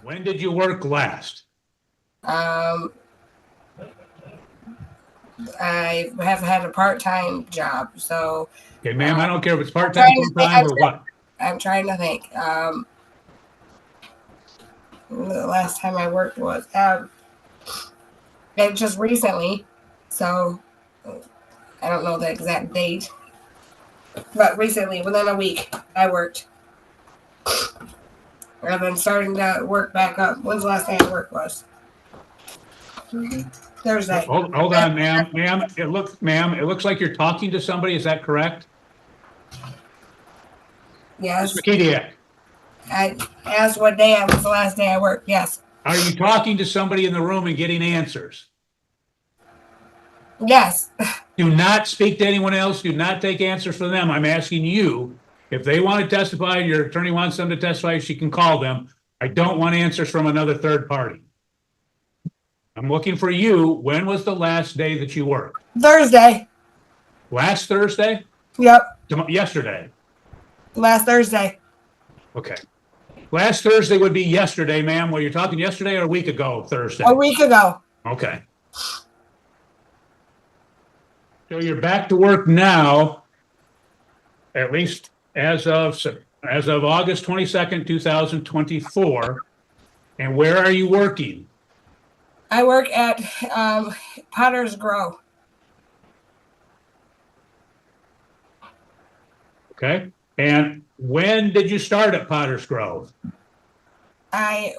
When did you work last? I have had a part-time job. So Okay, ma'am, I don't care if it's part-time, full-time, or what. I'm trying to think. The last time I worked was it just recently, so I don't know the exact date, but recently, within a week, I worked. I've been starting to work back up. When's the last day I worked was? Thursday. Hold on, ma'am. It looks like you're talking to somebody. Is that correct? Yes. Ms. McKediak, I asked what day was the last day I worked. Yes. are you talking to somebody in the room and getting answers? Yes. Do not speak to anyone else. Do not take answers from them. I'm asking you, if they want to testify, your attorney wants them to testify, she can call them. I don't want answers from another third party. I'm looking for you. When was the last day that you worked? Thursday. Last Thursday? Yep. Yesterday? Last Thursday. Okay. Last Thursday would be yesterday, ma'am. Were you talking yesterday or a week ago, Thursday? A week ago. Okay. So you're back to work now, at least as of August 22nd, 2024. And where are you working? I work at Potter's Grow. Okay. And when did you start at Potter's Grove? I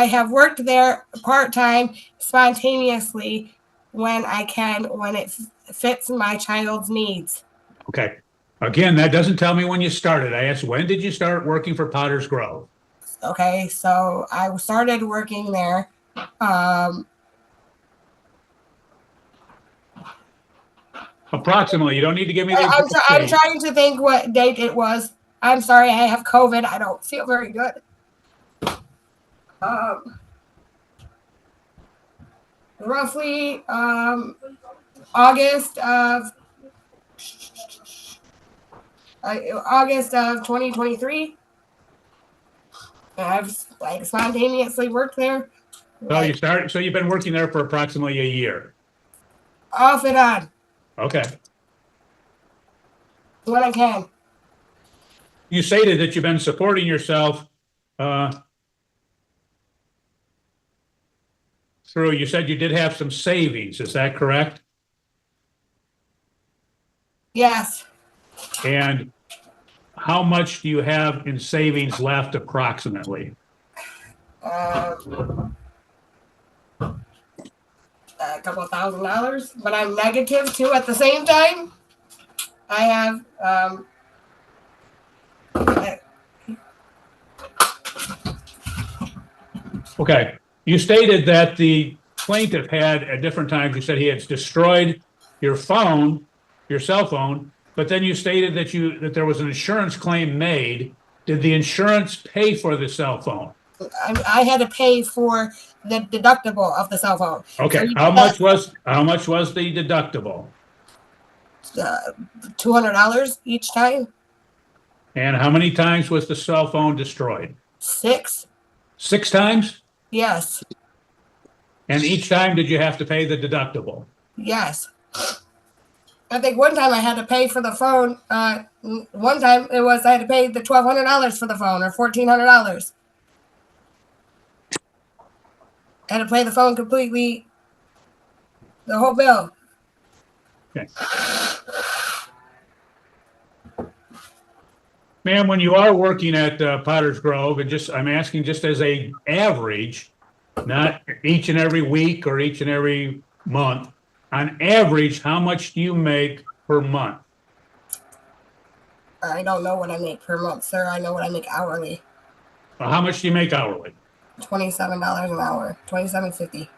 have worked there part-time spontaneously when I can, when it fits my child's needs. Okay. Again, that doesn't tell me when you started. I asked, when did you start working for Potter's Grove? Okay, so I started working there. Approximately. You don't need to give me the I'm exact date. trying to think what date it was. I'm sorry, I have COVID. I don't feel very good. Roughly August of 2023. I've like spontaneously worked there. So you've been working there for approximately a year. Off and on. Okay. When I can. You stated that you've been supporting yourself through, you said you did have some savings. Is that correct? Yes. And how much do you have in savings left approximately? A couple of $1,000, but I'm negative too at the same time. I have Okay. You stated that the plaintiff had at different times, you said he had destroyed your phone, your cell phone, but then you stated that there was an insurance claim made. Did the insurance pay for the cell phone? I had to pay for the deductible of the cell phone. Okay, So how much was the deductible? $200 each time. And how many times was the cell phone destroyed? 6. 6 times? Yes. And each time did you have to pay the deductible? Yes. I think one time I had to pay for the phone. One time I had to pay the $1,200 for the phone, or $1,400. I had to pay the phone completely, the whole bill. Okay. Ma'am, when you are working at Potter's Grove, and I'm asking just as a average, not each and every week or each and every month, on average, how much do you make per month? I don't know what I make per month, sir. I know what I make hourly. How much do you make hourly? $27 an hour. $27.50.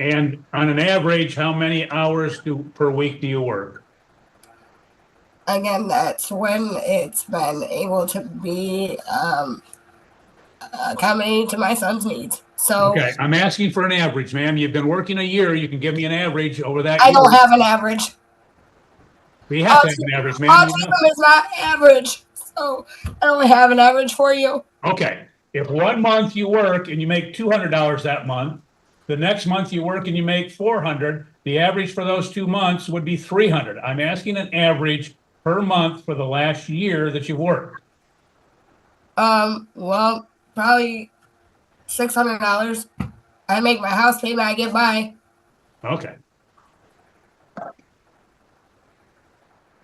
And on an average, how many hours per week do you work? Again, that's when it's been able to be accommodating to my son's needs. So Okay, I'm asking for an average, ma'am. You've been working a year. You can give me an average over that I year. don't have an average. We have to have an average, ma'am. Autism is not average. So I don't have an average for you. Okay, if 1 month you work and you make $200 that month, the next month you work and you make $400, the average for those 2 months would be $300. I'm asking an average per month for the last year that you've worked. Well, probably $600. I make my house payment, I get by. Okay.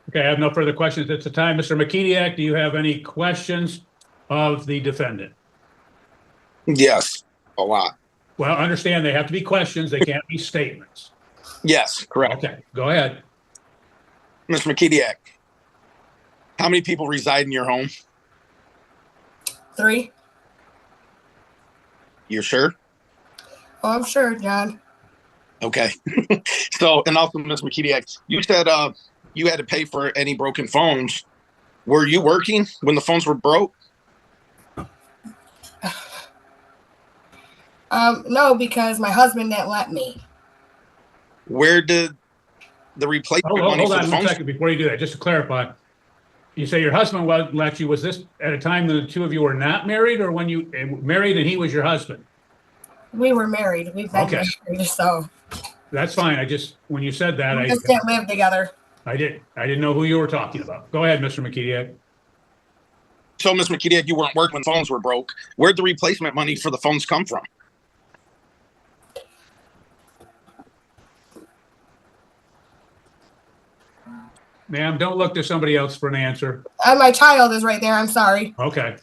Okay, I have no further questions at the time. Mr. McKediak, do you have any questions of the defendant? Yes, a lot. Well, understand they have to be questions. They can't be statements. Yes, correct. Okay, go ahead. Mr. McKediak, how many people reside in your home? 3. You're sure? Oh, I'm sure, John. Okay. So, and also, Mr. McKediak, you said you had to pay for any broken phones. Were you working when the phones were broke? No, because my husband didn't let me. Where did the replacement money Hold for on the 1 phones? second before you do that, just to clarify. You say your husband let you, was this at a time that the two of you were not married, or when you married and he was your husband? We were married. We've been Okay. married, so That's fine. When you said that, we just didn't live together. I didn't know who you were talking about. Go ahead, Mr. McKediak. So, Ms. McKediak, you weren't working when phones were broke. Where'd the replacement money for the phones come from? Ma'am, don't look to somebody else for an answer. My child is right there. I'm sorry. Okay.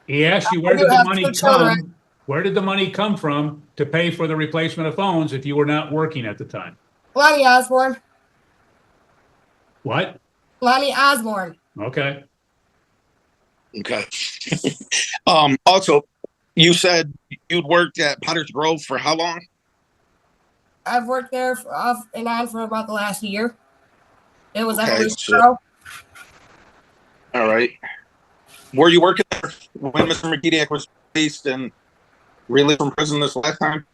He asked you, I where do did the have money 2 children. come? Where did the money come from to pay for the replacement of phones if you were not working at the time? Lonnie Osborne. What? Lonnie Osborne. Okay. Okay. Also, you said you'd worked at Potter's Grove for how long? I've worked there off and on for about the last year. It was Okay, Evolution so- Pro. All right. Were you working there when Mr. McKediak was released and released from prison this last time?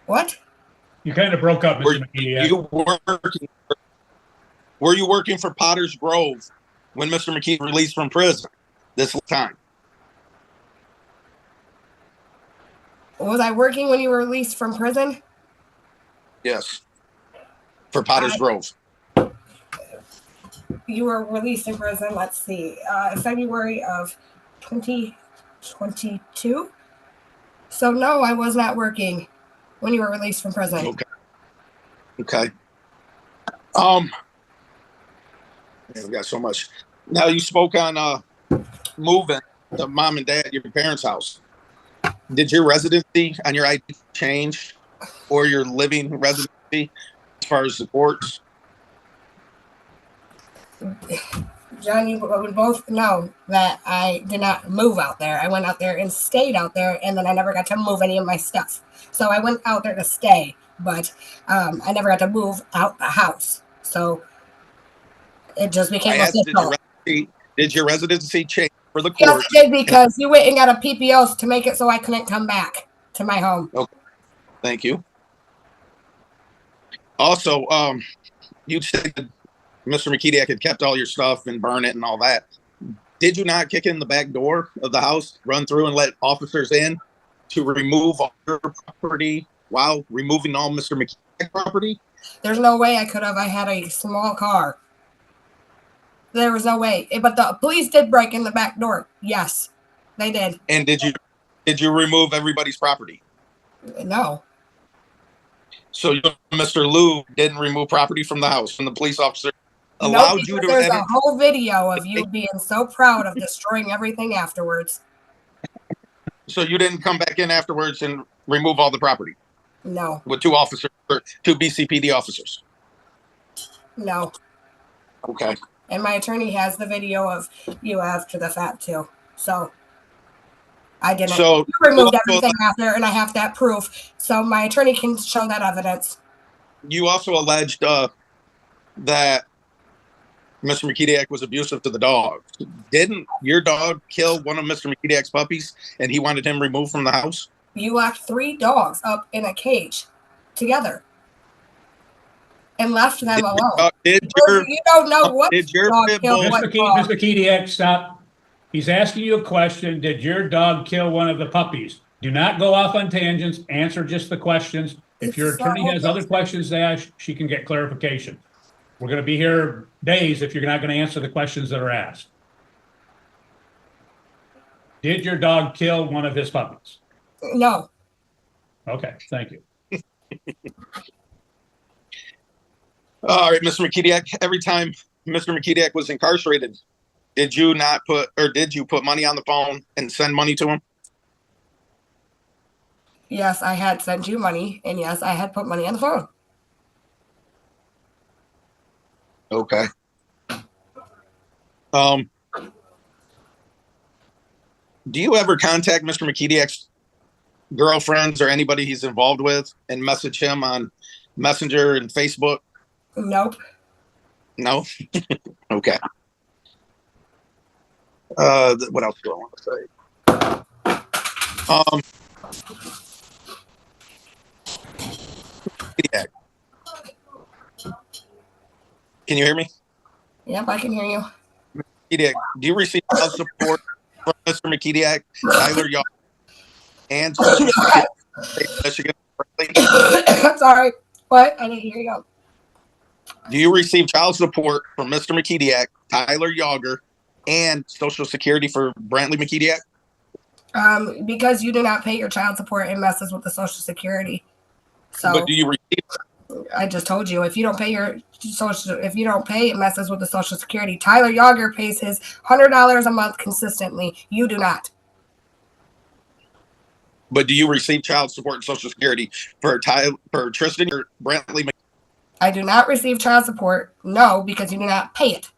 What? You kind of broke up, Were Mr. McKediak. were you working for Potter's Grove when Mr. McKee released from prison this time? Was I working when you were released from prison? Yes. For Potter's Grove. You were released in prison, let's see, February of 2022. So no, I was not working when you were released from prison. Okay. We got so much. Now you spoke on moving to mom and dad, your parents' house. Did your residency on your ID change, or your living residency as far as the courts? John, you would both know that I did not move out there. I went out there and stayed out there, and then I never got to move any of my stuff. So I went out there to stay, but I never got to move out the house. So it just became official. Did your residency change for the Yes, courts? it did, because you went and got a PPO to make it so I couldn't come back to my home. Okay. Thank you. Also, you said Mr. McKediak had kept all your stuff and burn it and all that. Did you not kick in the back door of the house, run through and let officers in to remove all your property while removing all Mr. McKediak's property? There's no way I could have. I had a small car. There was no way. But the police did break in the back door. Yes, they did. And did you remove everybody's property? No. So you, Mr. Lou didn't remove property from the house, and the police officer Nope, allowed you because to there's enter. a whole video of you being so proud of destroying everything afterwards. So you didn't come back in afterwards and remove all the property No, with two officers, or two BCPD officers. no. Okay. And my attorney has the video of you after the fact too. So I didn't. So You removed everything after, and I have that proof. So my attorney can show that evidence. you also alleged that Mr. McKediak was abusive to the dog. Didn't your dog kill one of Mr. McKediak's puppies, and he wanted him removed from the house? You locked 3 dogs up in a cage together and left them alone. You don't know what dog killed what dog. Mr. Kediak, stop. He's asking you a question. Did your dog kill one of the puppies? Do not go off on tangents. Answer just the questions. If your attorney has other questions to ask, she can get clarification. We're going to be here days if you're not going to answer the questions that are asked. Did your dog kill one of his puppies? No. Okay, thank you. All right, Mr. McKediak, every time Mr. McKediak was incarcerated, did you put money on the phone and send money to him? Yes, I had sent you money, and yes, I had put money on the phone. Okay. Do you ever contact Mr. McKediak's girlfriends or anybody he's involved with and message him on Messenger and Facebook? Nope. No? Okay. What else do I want to say? McKediak. Can you hear me? Yep, I can hear you. McKediak, do you receive child support from Mr. McKediak, Tyler Young, and Michigan? Sorry, what? I didn't hear you. Do you receive child support from Mr. McKediak, Tyler Yager, and Social Security for Brantley McKediak? Because you do not pay your child support, it messes with the Social Security. So, but do you receive? I just told you, if you don't pay your it messes with the Social Security. Tyler Yager pays his $100 a month consistently. You do not. But do you receive child support and Social Security for Tristan or Brantley? I do not receive child support. No, because you do not pay it.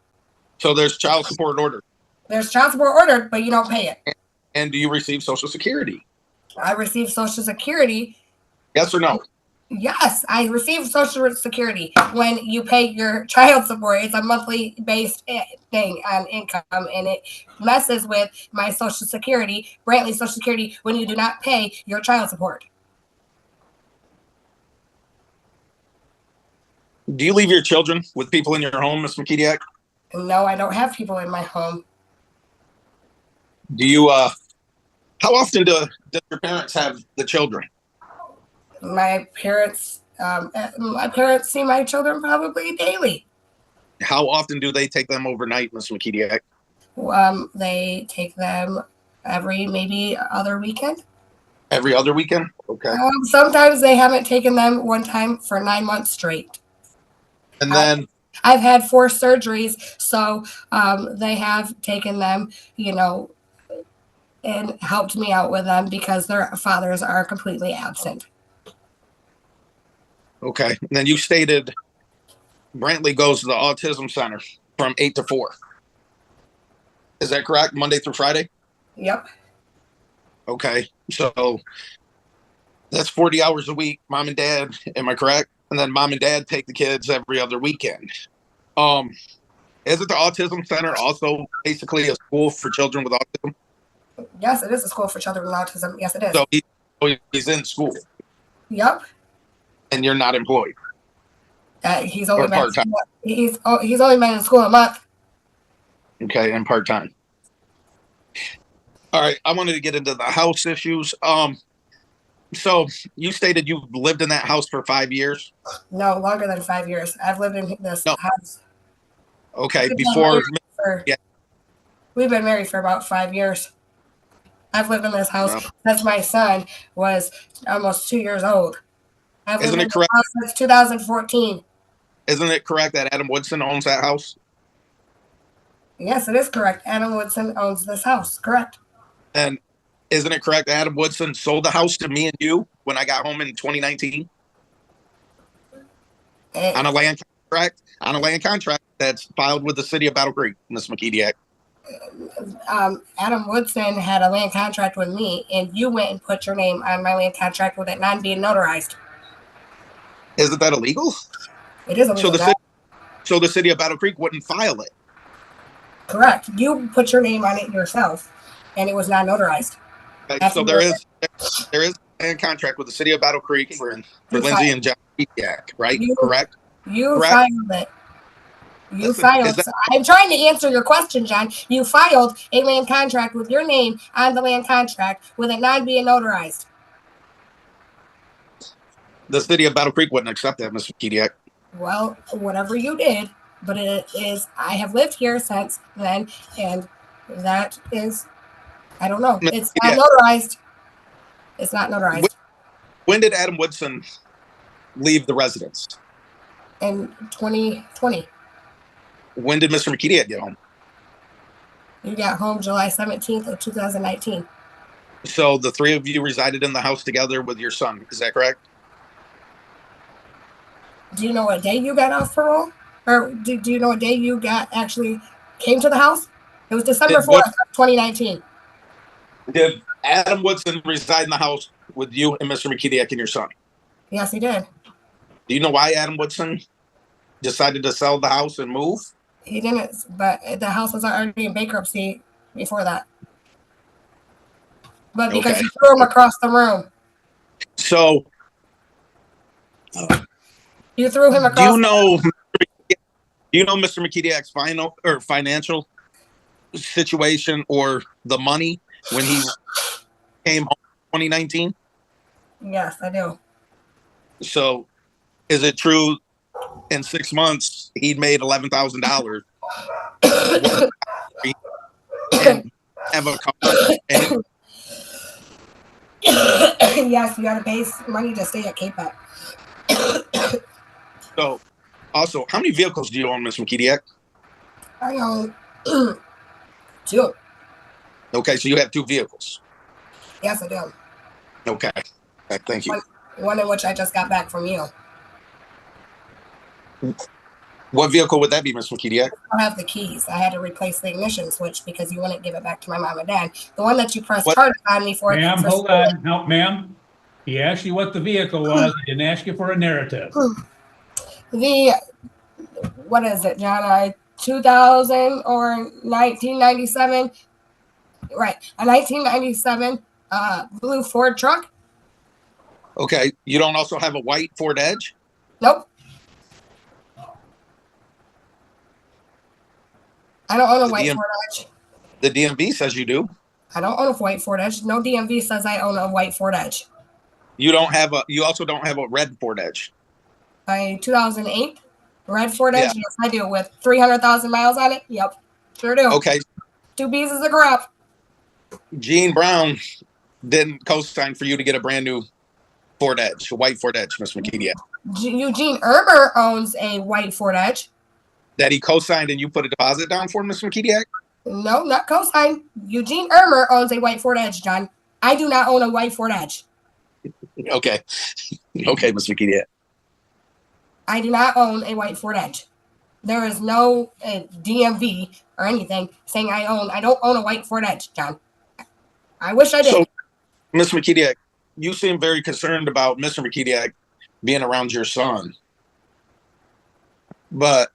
So there's child support ordered. There's child support ordered, but you don't pay it. And do you receive Social Security? I receive Social Security. Yes or no? Yes, I receive Social Security. When you pay your child support, it's a monthly based thing on income, and it messes with my Social Security, Brantley Social Security, when you do not pay your child support. Do you leave your children with people in your home, Ms. McKediak? No, I don't have people in my home. Do you, how often do your parents have the children? My parents see my children probably daily. How often do they take them overnight, Ms. McKediak? They take them every maybe other weekend. Every other weekend? Okay. Sometimes they haven't taken them one time for 9 months straight. And then I've had 4 surgeries, so they have taken them, and helped me out with them because their fathers are completely absent. okay. And then you stated Brantley goes to the autism center from 8 to 4. Is that correct? Monday through Friday? Yep. Okay. So that's 40 hours a week, mom and dad. Am I correct? And then mom and dad take the kids every other weekend. Isn't the autism center also basically a school for children with autism? Yes, it is a school for children with autism. Yes, it is. So he's in school. Yep. And you're not employed. He's only been part-time. He's only been in school a month. Okay, and part-time. All right, I wanted to get into the house issues. So you stated you've lived in that house for 5 years? No, longer than 5 years. I've lived in this house. Okay, before. We've been married for about 5 years. I've lived in this house since my son was almost 2 years old. I've Isn't lived in it this correct? house since 2014. Isn't it correct that Adam Woodson owns that house? Yes, it is correct. Adam Woodson owns this house. Correct. And isn't it correct that Adam Woodson sold the house to me and you when I got home in 2019 on a land contract? On a land contract that's filed with the city of Battle Creek, Ms. McKediak. Adam Woodson had a land contract with me, and you went and put your name on my land contract with it not being notarized. Isn't that illegal? It is illegal. So the city of Battle Creek wouldn't file it. Correct. You put your name on it yourself, and it was not notarized. Okay, so there is a land contract with the city of Battle Creek for Lindsay and John McKediak, right? Correct? You Correct. filed it. You Listen, filed. I'm trying to answer your question, John. You filed a land contract with your name on the land contract with it not being notarized. The city of Battle Creek wouldn't accept that, Mr. McKediak. Well, whatever you did, but it is, I have lived here since then, and that is, I don't know. It's not notarized. It's not notarized. When did Adam Woodson leave the residence? In 2020. When did Mr. McKediak get home? You got home July 17th of 2019. So the three of you resided in the house together with your son. Is that correct? Do you know what day you got off parole? Or do you know what day you actually came to the house? It was December 4th, 2019. Did Adam Woodson reside in the house with you and Mr. McKediak and your son? Yes, he did. Do you know why Adam Woodson decided to sell the house and move? He didn't, but the house was already in bankruptcy before that. But because you threw him across the room. So you threw him across. Do you know Mr. McKediak's financial situation or the money when he came home in 2019? Yes, I do. So is it true in 6 months he'd made $11,000? Have a car? Yes, you gotta pay money to stay at K-Pop. So, also, how many vehicles do you own, Ms. McKediak? I own 2. Okay, so you have 2 vehicles. Yes, I do. Okay, thank you. One in which I just got back from you. What vehicle would that be, Ms. McKediak? I don't have the keys. I had to replace the ignition switch because you wouldn't give it back to my mom and dad. The one that you pressed charges on me for. Ma'am, hold on. No, ma'am. He asked you what the vehicle was. He didn't ask you for a narrative. What is it, John? 2000 or 1997? Right. A 1997 blue Ford truck. Okay, you don't also have a white Ford Edge? Nope. I don't own a white Ford Edge. The DMV says you do. I don't own a white Ford Edge. No DMV says I own a white Ford Edge. You also don't have a red Ford Edge. A 2008 red Ford Edge? Yes, I do. With 300,000 miles on it? Yep. Sure do. Okay. 2 pieces of crap. Gene Brown didn't co-sign for you to get a brand new Ford Edge, a white Ford Edge, Ms. McKediak. Eugene Erber owns a white Ford Edge. That he co-signed and you put a deposit down for, Ms. McKediak? No, not co-signed. Eugene Erber owns a white Ford Edge, John. I do not own a white Ford Edge. Okay. Okay, Ms. McKediak. I do not own a white Ford Edge. There is no DMV or anything saying I don't own a white Ford Edge, John. I wish I did. So, Ms. McKediak, you seem very concerned about Mr. McKediak being around your son. But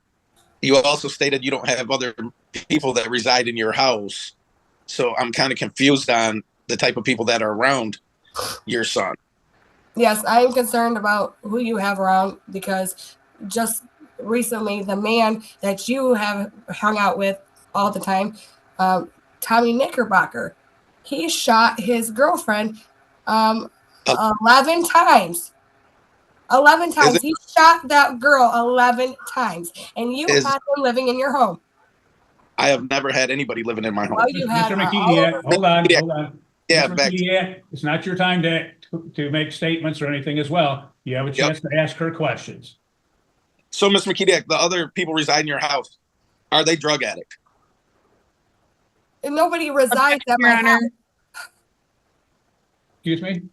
you also stated you don't have other people that reside in your house. So I'm kind of confused on the type of people that are around your son. Yes, I am concerned about who you have around because just recently the man that you have hung out with all the time, Tommy Knickerbocker, he shot his girlfriend 11 times. 11 times. He shot that girl 11 times. And you had him living in your home. I have never had anybody living in my home. Well, you had, Mr. McKediak, hold on. Yeah, Mr. McKediak, it's not your time to make statements or anything as well. You have a chance to ask her questions. So, Ms. McKediak, the other people reside in your house, are they drug addicts? Nobody resides at Your my Honor. house. Excuse me?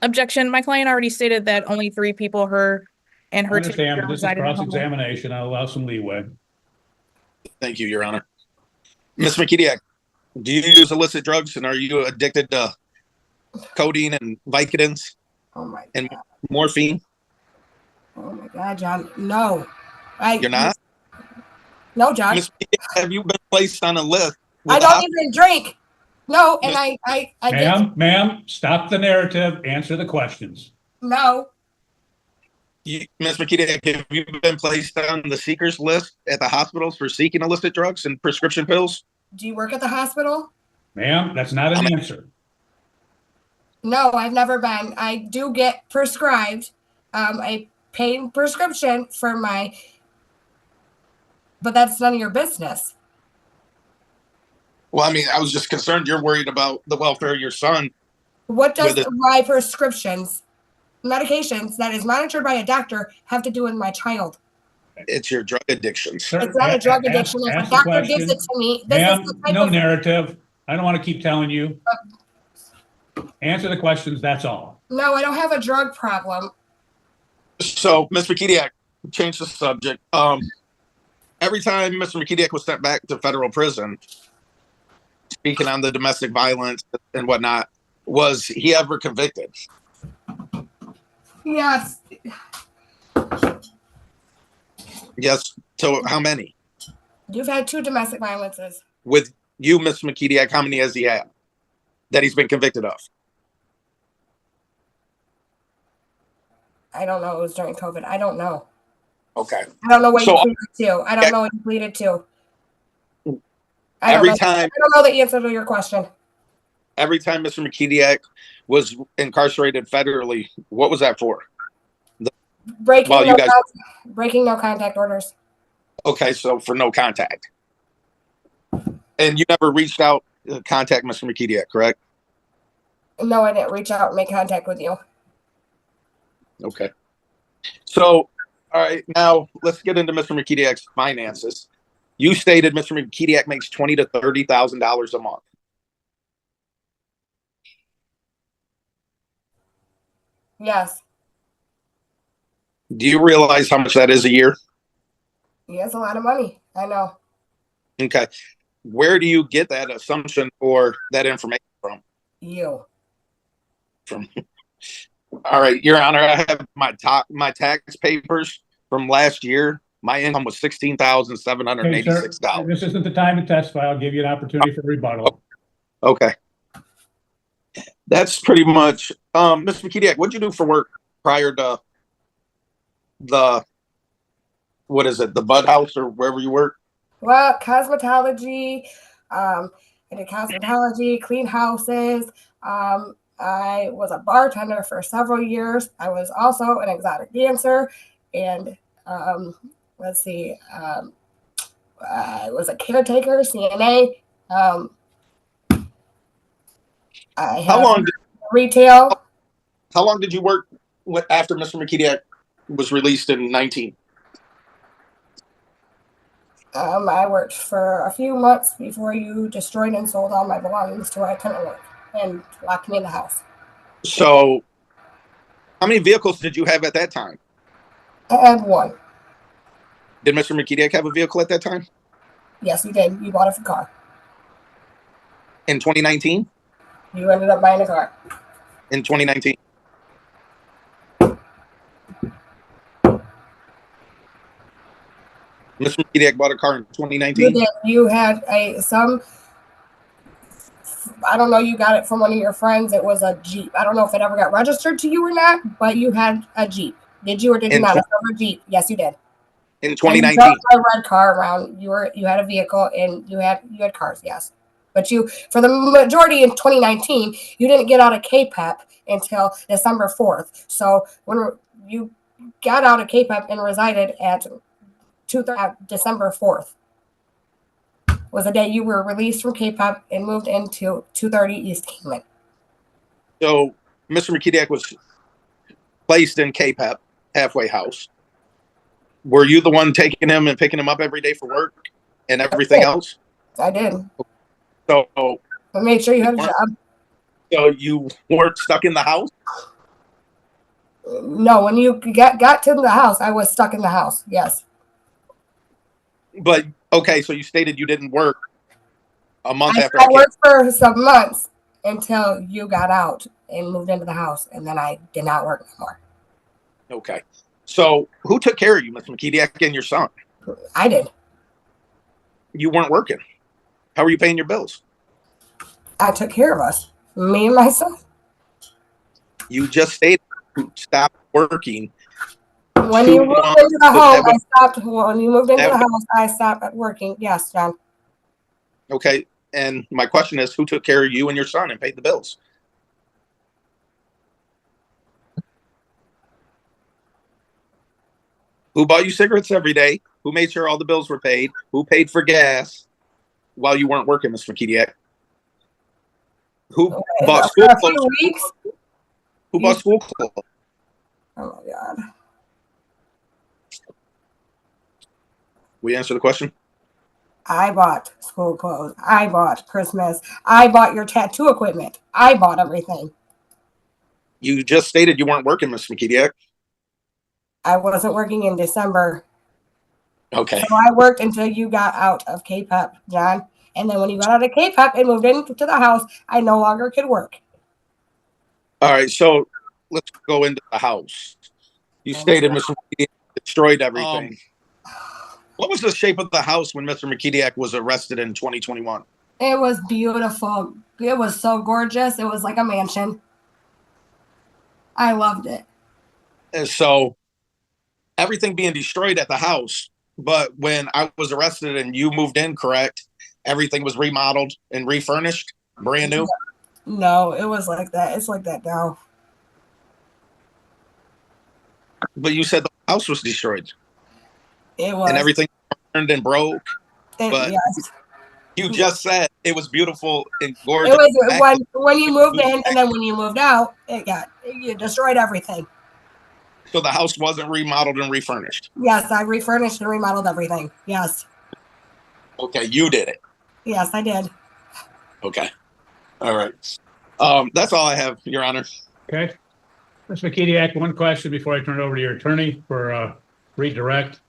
Objection. My client already stated that only 3 people, her and I her understand, but this is reside in the home. cross-examination. I'll allow some leeway. Thank you, Your Honor. Ms. McKediak, do you use illicit drugs and are you addicted to codeine and Vicodins Oh my and God. morphine? Oh my God, John. No. You're not? No, John. Ms. McKediak, have you been placed on a list? I don't even drink. No, and I get Ma'am, stop the narrative. Answer the questions. no. Ms. McKediak, have you been placed on the seekers list at the hospitals for seeking illicit drugs and prescription pills? Do you work at the hospital? Ma'am, that's not an answer. No, I've never been. I do get prescribed a pain prescription for my, but that's none of your business. Well, I mean, I was just concerned you're worried about the welfare of your son. What does With it- my prescriptions, medications that is monitored by a doctor have to do with my child? It's your drug addictions. Sir, It's not a drug addiction. If ask a the doctor gives question. it to me, this Ma'am, is the type no of narrative. I don't want to keep telling you. Answer the questions, that's all. no, I don't have a drug problem. So, Ms. McKediak, change the subject. Every time Mr. McKediak was sent back to federal prison, speaking on the domestic violence and whatnot, was he ever convicted? Yes. Yes. So how many? You've had 2 domestic violences. With you, Ms. McKediak, how many has he had that he's been convicted of? I don't know. It was during COVID. I don't know. Okay. I don't know what So- you pleaded to. I don't know what you pleaded to. I don't Every know. time, I don't know the answer to your question. every time Mr. McKediak was incarcerated federally, what was that for? Breaking, Well, you guys- breaking no contact orders. Okay, so for no contact. And you never reached out to contact Mr. McKediak, correct? No, I didn't reach out and make contact with you. Okay. So, all right, now let's get into Mr. McKediak's finances. You stated Mr. McKediak makes $20,000 to $30,000 a month. Yes. Do you realize how much that is a year? He has a lot of money. I know. Okay. Where do you get that assumption or that information from? You. All right, Your Honor, I have my tax papers from last year. My income was $16,786. This isn't the time to testify. I'll give you an opportunity for rebuttal. Okay. That's pretty much, Mr. McKediak, what'd you do for work prior to the Bud House or wherever you work? Well, cosmetology. I did cosmetology, clean houses. I was a bartender for several years. I was also an exotic dancer, and let's see, I was a caretaker, CNA. I had retail. How long did you work after Mr. McKediak was released in 19? I worked for a few months before you destroyed and sold all my belongings to where I couldn't work and locked me in the house. So, how many vehicles did you have at that time? I had 1. Did Mr. McKediak have a vehicle at that time? Yes, you did. You bought a car. In 2019? You ended up buying a car. In 2019? Mr. McKediak bought a car in 2019? You did. You had I don't know, you got it from one of your friends. It was a Jeep. I don't know if it ever got registered to you or not, but you had a Jeep. Did you or did you not? A silver Jeep. Yes, you did. In 2019? You drove a red car around. You had a vehicle and you had cars, yes. But you, for the majority in 2019, you didn't get out of KPEP until December 4th. So when you got out of KPEP and resided at December 4th was the day you were released from KPEP and moved into 230 East Kingman. So, Mr. McKediak was placed in KPEP, halfway house. Were you the one taking him and picking him up every day for work and everything else? I did. So, I made sure you had a job. so you weren't stuck in the house? No, when you got to the house, I was stuck in the house. Yes. But okay, so you stated you didn't work a month after I I came. worked for some months until you got out and moved into the house, and then I did not work anymore. Okay. So who took care of you, Mr. McKediak, and your son? I did. You weren't working. How were you paying your bills? I took care of us, me and my son. You just stated you stopped working. When you moved into the home, I stopped. When you moved into the house, I stopped working. Yes, John. Okay. And my question is, who took care of you and your son and paid the bills? Who bought you cigarettes every day? Who made sure all the bills were paid? Who paid for gas while you weren't working, Mr. McKediak? Who bought school for a clothes? few weeks? Who bought school clothes? Oh my God. We answer the question? I bought school clothes. I bought Christmas. I bought your tattoo equipment. I bought everything. You just stated you weren't working, Mr. McKediak. I wasn't working in December. Okay. So I worked until you got out of KPEP, John. And then when you got out of KPEP and moved into the house, I no longer could work. All right. So let's go into the house. You stated Mr. McKediak destroyed everything. What was the shape of the house when Mr. McKediak was arrested in 2021? It was beautiful. It was so gorgeous. It was like a mansion. I loved it. And so everything being destroyed at the house, but when I was arrested and you moved in, correct? Everything was remodeled and refurnished, brand new? No, it was like that. It's like that now. But you said the house was destroyed. It was. And everything burned and broke. But yes. You just said it was beautiful and gorgeous. It was when you moved in, and then when you moved out, you destroyed everything. So the house wasn't remodeled and refurnished? Yes, I refurnished and remodeled everything. Yes. Okay, you did it. Yes, I did. Okay. All right. That's all I have, Your Honor. Okay. Ms. McKediak, one question before I turn it over to your attorney for redirect.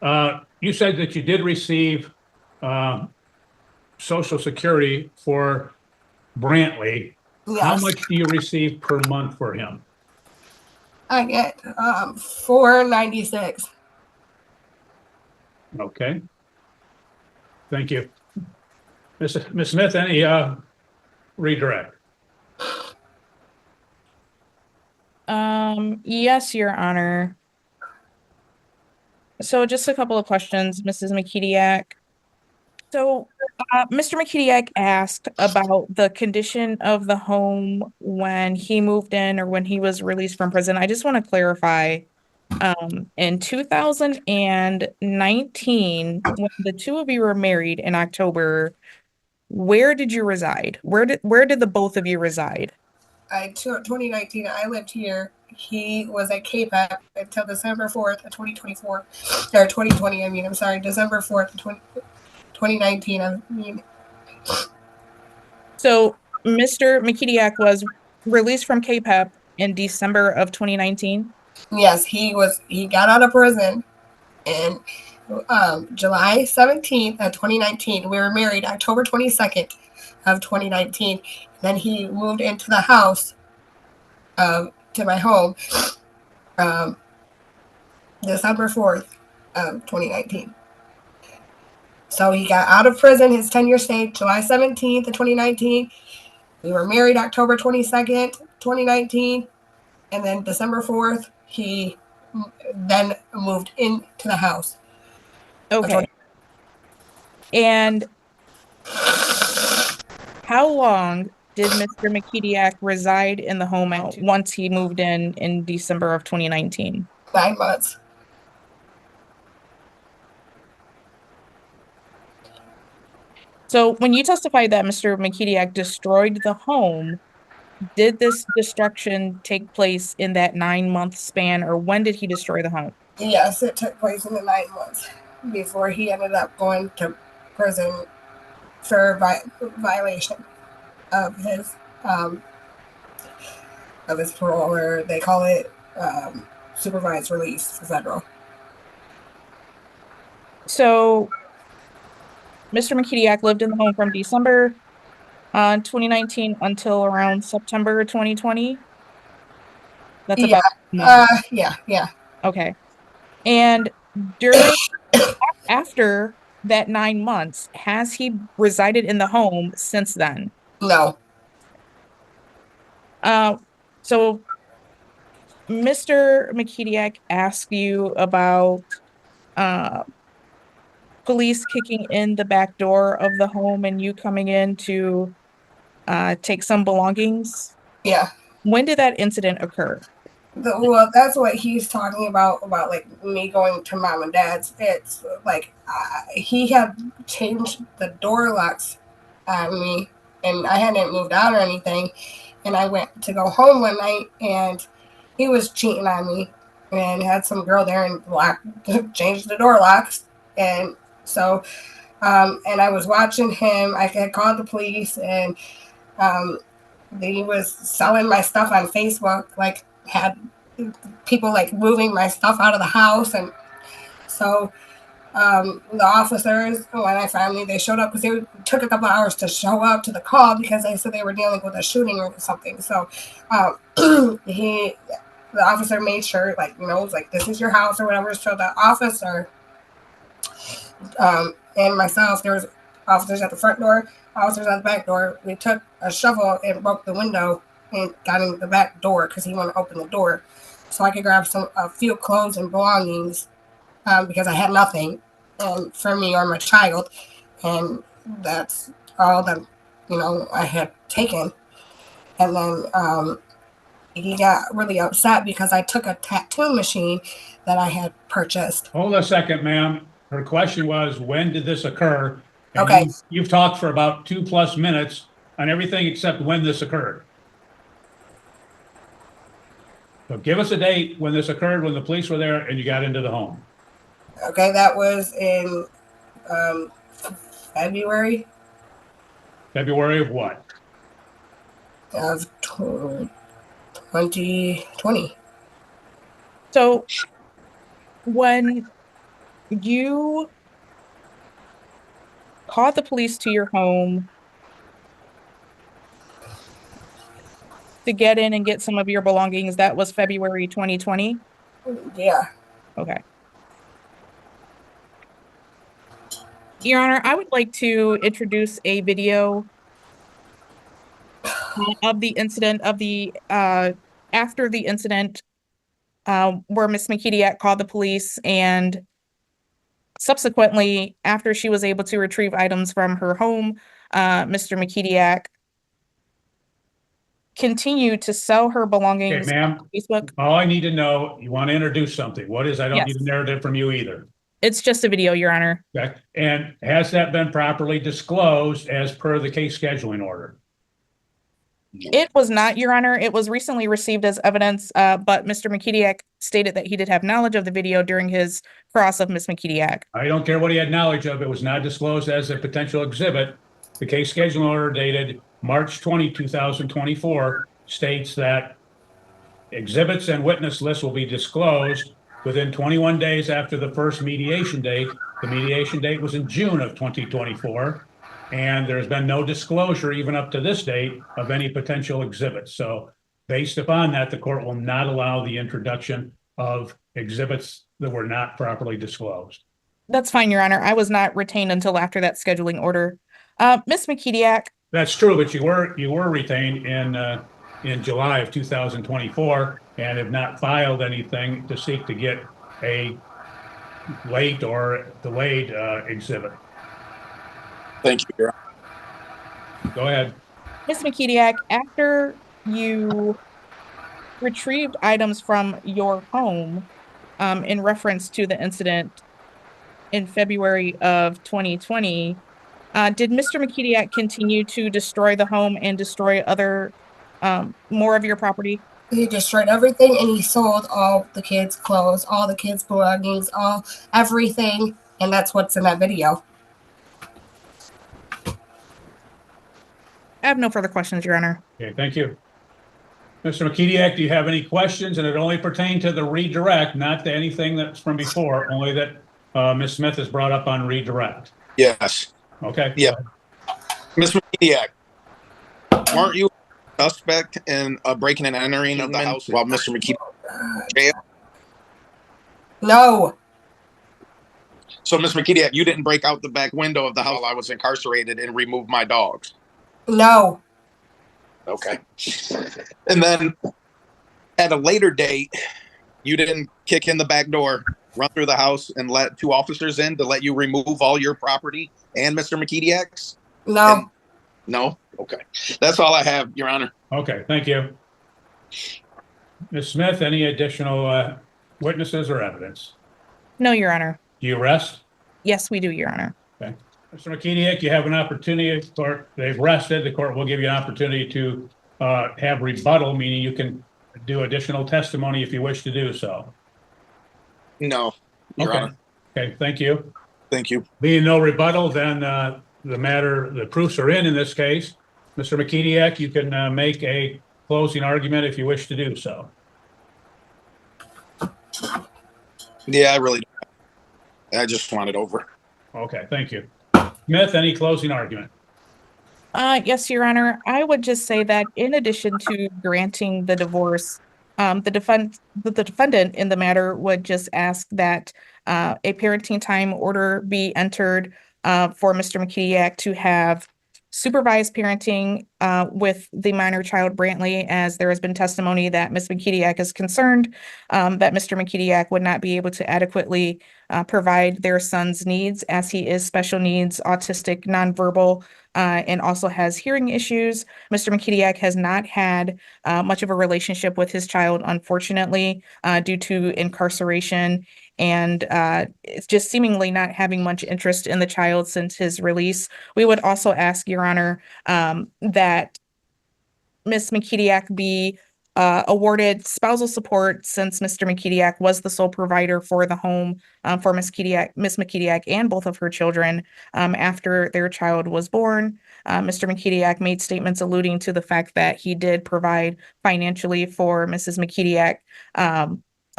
You said that you did receive Social Security for Brantley. Yes. How much do you receive per month for him? I get $4.96. Okay. Thank you. Ms. Smith, any redirect? Yes, Your Honor. So just a couple of questions, Mrs. McKediak. So Mr. McKediak asked about the condition of the home when he moved in or when he was released from prison. I just want to clarify, in 2019, when the two of you were married in October, where did you reside? Where did the both of you reside? 2019, I lived here. He was at KPEP until December 4th of 2024. Or 2020, I mean, I'm sorry, December 4th of 2019, I mean. So Mr. McKediak was released from KPEP in December of 2019? Yes, he got out of prison in July 17th of 2019. We were married October 22nd of 2019. Then he moved into the house, to my home, December 4th of 2019. So he got out of prison. His tenure stayed July 17th of 2019. We were married October 22nd, 2019. And then December 4th, he then moved into the house. Okay. And how long did Mr. McKediak reside in the home once he moved in December of 2019? 9 months. So when you testified that Mr. McKediak destroyed the home, did this destruction take place in that 9-month span, or when did he destroy the home? Yes, it took place in the 9 months before he ended up going to prison for violation of his parole, or they call it supervised release federal. So Mr. McKidiak lived in the home from December 2019 until around September 2020. That's Yeah. about Yeah. okay. And during after that 9 months, has he resided in the home since then? No. So Mr. McKidiak asked you about police kicking in the back door of the home and you coming in to take some belongings. Yeah. When did that incident occur? Well, that's what he's talking about like me going to mom and dad's. It's like he had changed the door locks on me, and I hadn't moved out or anything. And I went to go home one night, and he was cheating on me, and had some girl there and changed the door locks. And so, and I was watching him. I had called the police, and he was selling my stuff on Facebook, like had people like moving my stuff out of the house. And so the officers, when I finally, they showed up, because it took a couple hours to show up to the call because they said they were dealing with a shooting or something. So the officer made sure, like, you know, it was like, this is your house or whatever. So the officer and myself, there was officers at the front door, officers at the back door. We took a shovel and broke the window and got in the back door because he wanted to open the door so I could grab a few clothes and belongings because I had nothing for me or my child, and that's all that, you know, I had taken. And then he got really upset because I took a tattoo machine that I had purchased. Hold a second, ma'am. Her question was, when did this occur? And Okay. You've talked for about 2+ minutes on everything except when this occurred. So give us a date when this occurred, when the police were there and you got into the home. Okay, that was in February. February of what? Of 2020. So when you called the police to your home to get in and get some of your belongings, that was February 2020? Yeah. Okay. Your Honor, I would like to introduce a video of the incident, of the after the incident, where Miss McKidiak called the police, and subsequently, after she was able to retrieve items from her home, Mr. McKidiak continued to sell her belongings Okay, ma'am. on Facebook. All I need to know, you want to introduce something. What is, I don't need a narrative from you either. It's just a video, Your Honor. Okay. And has that been properly disclosed as per the case scheduling order? It was not, Your Honor. It was recently received as evidence, but Mr. McKidiak stated that he did have knowledge of the video during his cross of Miss McKidiak. I don't care what he had knowledge of. It was not disclosed as a potential exhibit. The case scheduling order dated March 20, 2024 states that exhibits and witness lists will be disclosed within 21 days after the first mediation date. The mediation date was in June of 2024. And there's been no disclosure even up to this date of any potential exhibits. So based upon that, the court will not allow the introduction of exhibits that were not properly disclosed. That's fine, Your Honor. I was not retained until after that scheduling order. Miss McKidiak. That's true, but you were retained in July of 2024 and have not filed anything to seek to get a late or delayed exhibit. Thank you, Your Honor. Go ahead. Miss McKidiak, after you retrieved items from your home in reference to the incident in February of 2020, did Mr. McKidiak continue to destroy the home and destroy other more of your property? He destroyed everything and he sold all the kids' clothes, all the kids' belongings, everything, and that's what's in that video. I have no further questions, Your Honor. Okay, thank you. Mr. McKediak, do you have any questions? And it only pertain to the redirect, not to anything that's from before, only that Ms. Smith has brought up on redirect. Yes. Okay. Yeah. Ms. McKediak, weren't you a suspect in breaking and entering of the house while Mr. McKediak was in jail? No. So, Ms. McKediak, you didn't break out the back window of the house while I was incarcerated and remove my dogs? No. Okay. And then at a later date, you didn't kick in the back door, run through the house, and let 2 officers in to let you remove all your property and Mr. McKediak's? No. No? Okay. That's all I have, Your Honor. Okay, thank you. Ms. Smith, any additional witnesses or evidence? No, Your Honor. Do you rest? Yes, we do, Your Honor. Okay. Mr. McKediak, you have an opportunity. The court, they've rested. The court will give you an opportunity to have rebuttal, meaning you can do additional testimony if you wish to do so. No, Your Okay. Honor. Okay, thank you. Thank you. Being no rebuttal, then the proofs are in this case. Mr. McKediak, you can make a closing argument if you wish to do so. Yeah, I really don't. I just want it over. Okay, thank you. Smith, any closing argument? Yes, Your Honor. I would just say that in addition to granting the divorce, the defendant in the matter would just ask that a parenting time order be entered for Mr. McKediak to have supervised parenting with the minor child Brantley, as there has been testimony that Ms. McKediak is concerned that Mr. McKediak would not be able to adequately provide their son's needs, as he is special needs, autistic, nonverbal, and also has hearing issues. Mr. McKediak has not had much of a relationship with his child, unfortunately, due to incarceration, and it's just seemingly not having much interest in the child since his release. We would also ask, Your Honor, that Ms. McKediak be awarded spousal support, since Mr. McKediak was the sole provider for the home for Ms. McKediak and both of her children after their child was born. Mr. McKediak made statements alluding to the fact that he did provide financially for Mrs. McKediak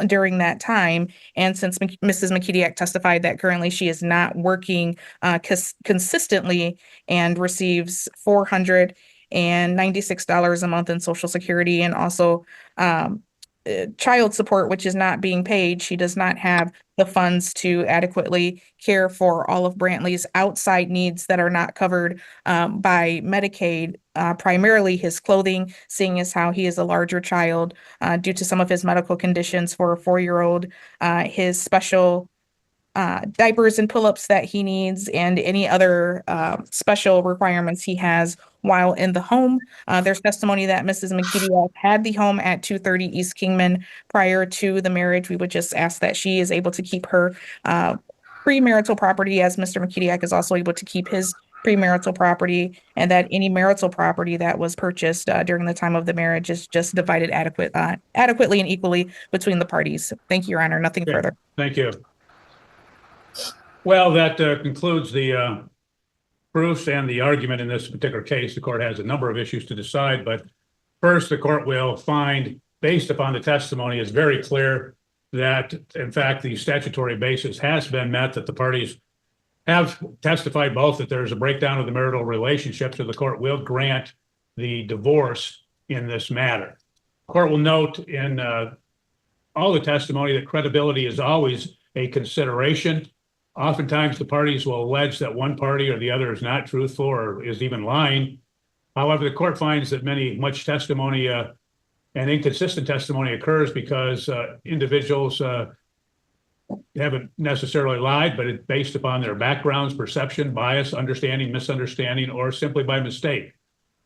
during that time. And since Mrs. McKediak testified that currently she is not working consistently and receives $496 a month in Social Security and also child support, which is not being paid, she does not have the funds to adequately care for all of Brantley's outside needs that are not covered by Medicaid, primarily his clothing, seeing as how he is a larger child due to some of his medical conditions for a 4-year-old, his special diapers and pull-ups that he needs, and any other special requirements he has while in the home. There's testimony that Mrs. McKediak had the home at 230 East Kingman prior to the marriage. We would just ask that she is able to keep her premarital property, as Mr. McKediak is also able to keep his premarital property, and that any marital property that was purchased during the time of the marriage is just divided adequately and equally between the parties. Thank you, Your Honor. Nothing further. Thank you. Well, that concludes the proofs and the argument in this particular case. The court has a number of issues to decide, but first the court will find, based upon the testimony, is very clear that, in fact, the statutory basis has been met, that the parties have testified both that there's a breakdown of the marital relationship, so the court will grant the divorce in this matter. The court will note in all the testimony that credibility is always a consideration. Oftentimes, the parties will allege that one party or the other is not truthful or is even lying. However, the court finds that much testimony and inconsistent testimony occurs because individuals haven't necessarily lied, but it's based upon their backgrounds, perception, bias, understanding, misunderstanding, or simply by mistake.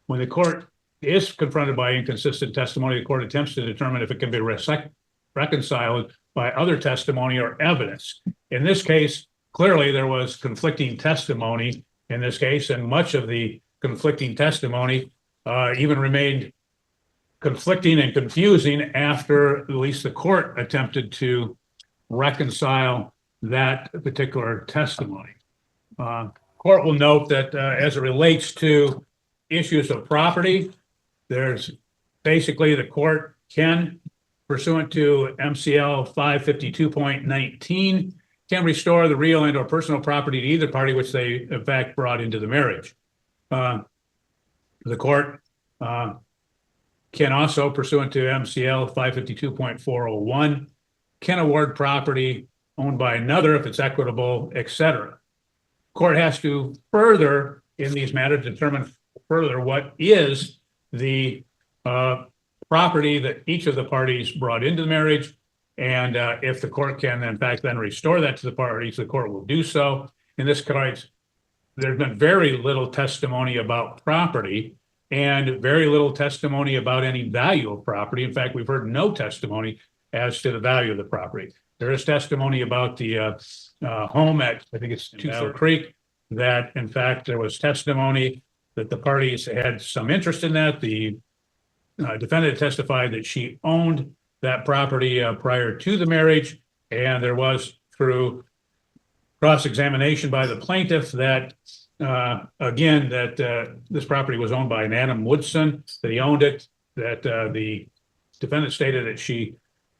When the court is confronted by inconsistent testimony, the court attempts to determine if it can be reconciled by other testimony or evidence. In this case, clearly there was conflicting testimony in this case, and much of the conflicting testimony even remained conflicting and confusing after at least the court attempted to reconcile that particular testimony. Court will note that as it relates to issues of property, there's basically the court can, pursuant to MCL 552.19, can restore the real and or personal property to either party which they in fact brought into the marriage. The court can also, pursuant to MCL 552.401, can award property owned by another if it's equitable, etc. Court has to further, in these matters, determine further what is the property that each of the parties brought into the marriage. And if the court can, in fact, then restore that to the parties, the court will do so. In this case, there's been very little testimony about property and very little testimony about any value of property. In fact, we've heard no testimony as to the value of the property. There is testimony about the home at, I think it's Battle Creek, that in fact there was testimony that the parties had some interest in that. The defendant testified that she owned that property prior to the marriage, and there was, through cross-examination by the plaintiff, that again, that this property was owned by an Adam Woodson, that he owned it, that the defendant stated that she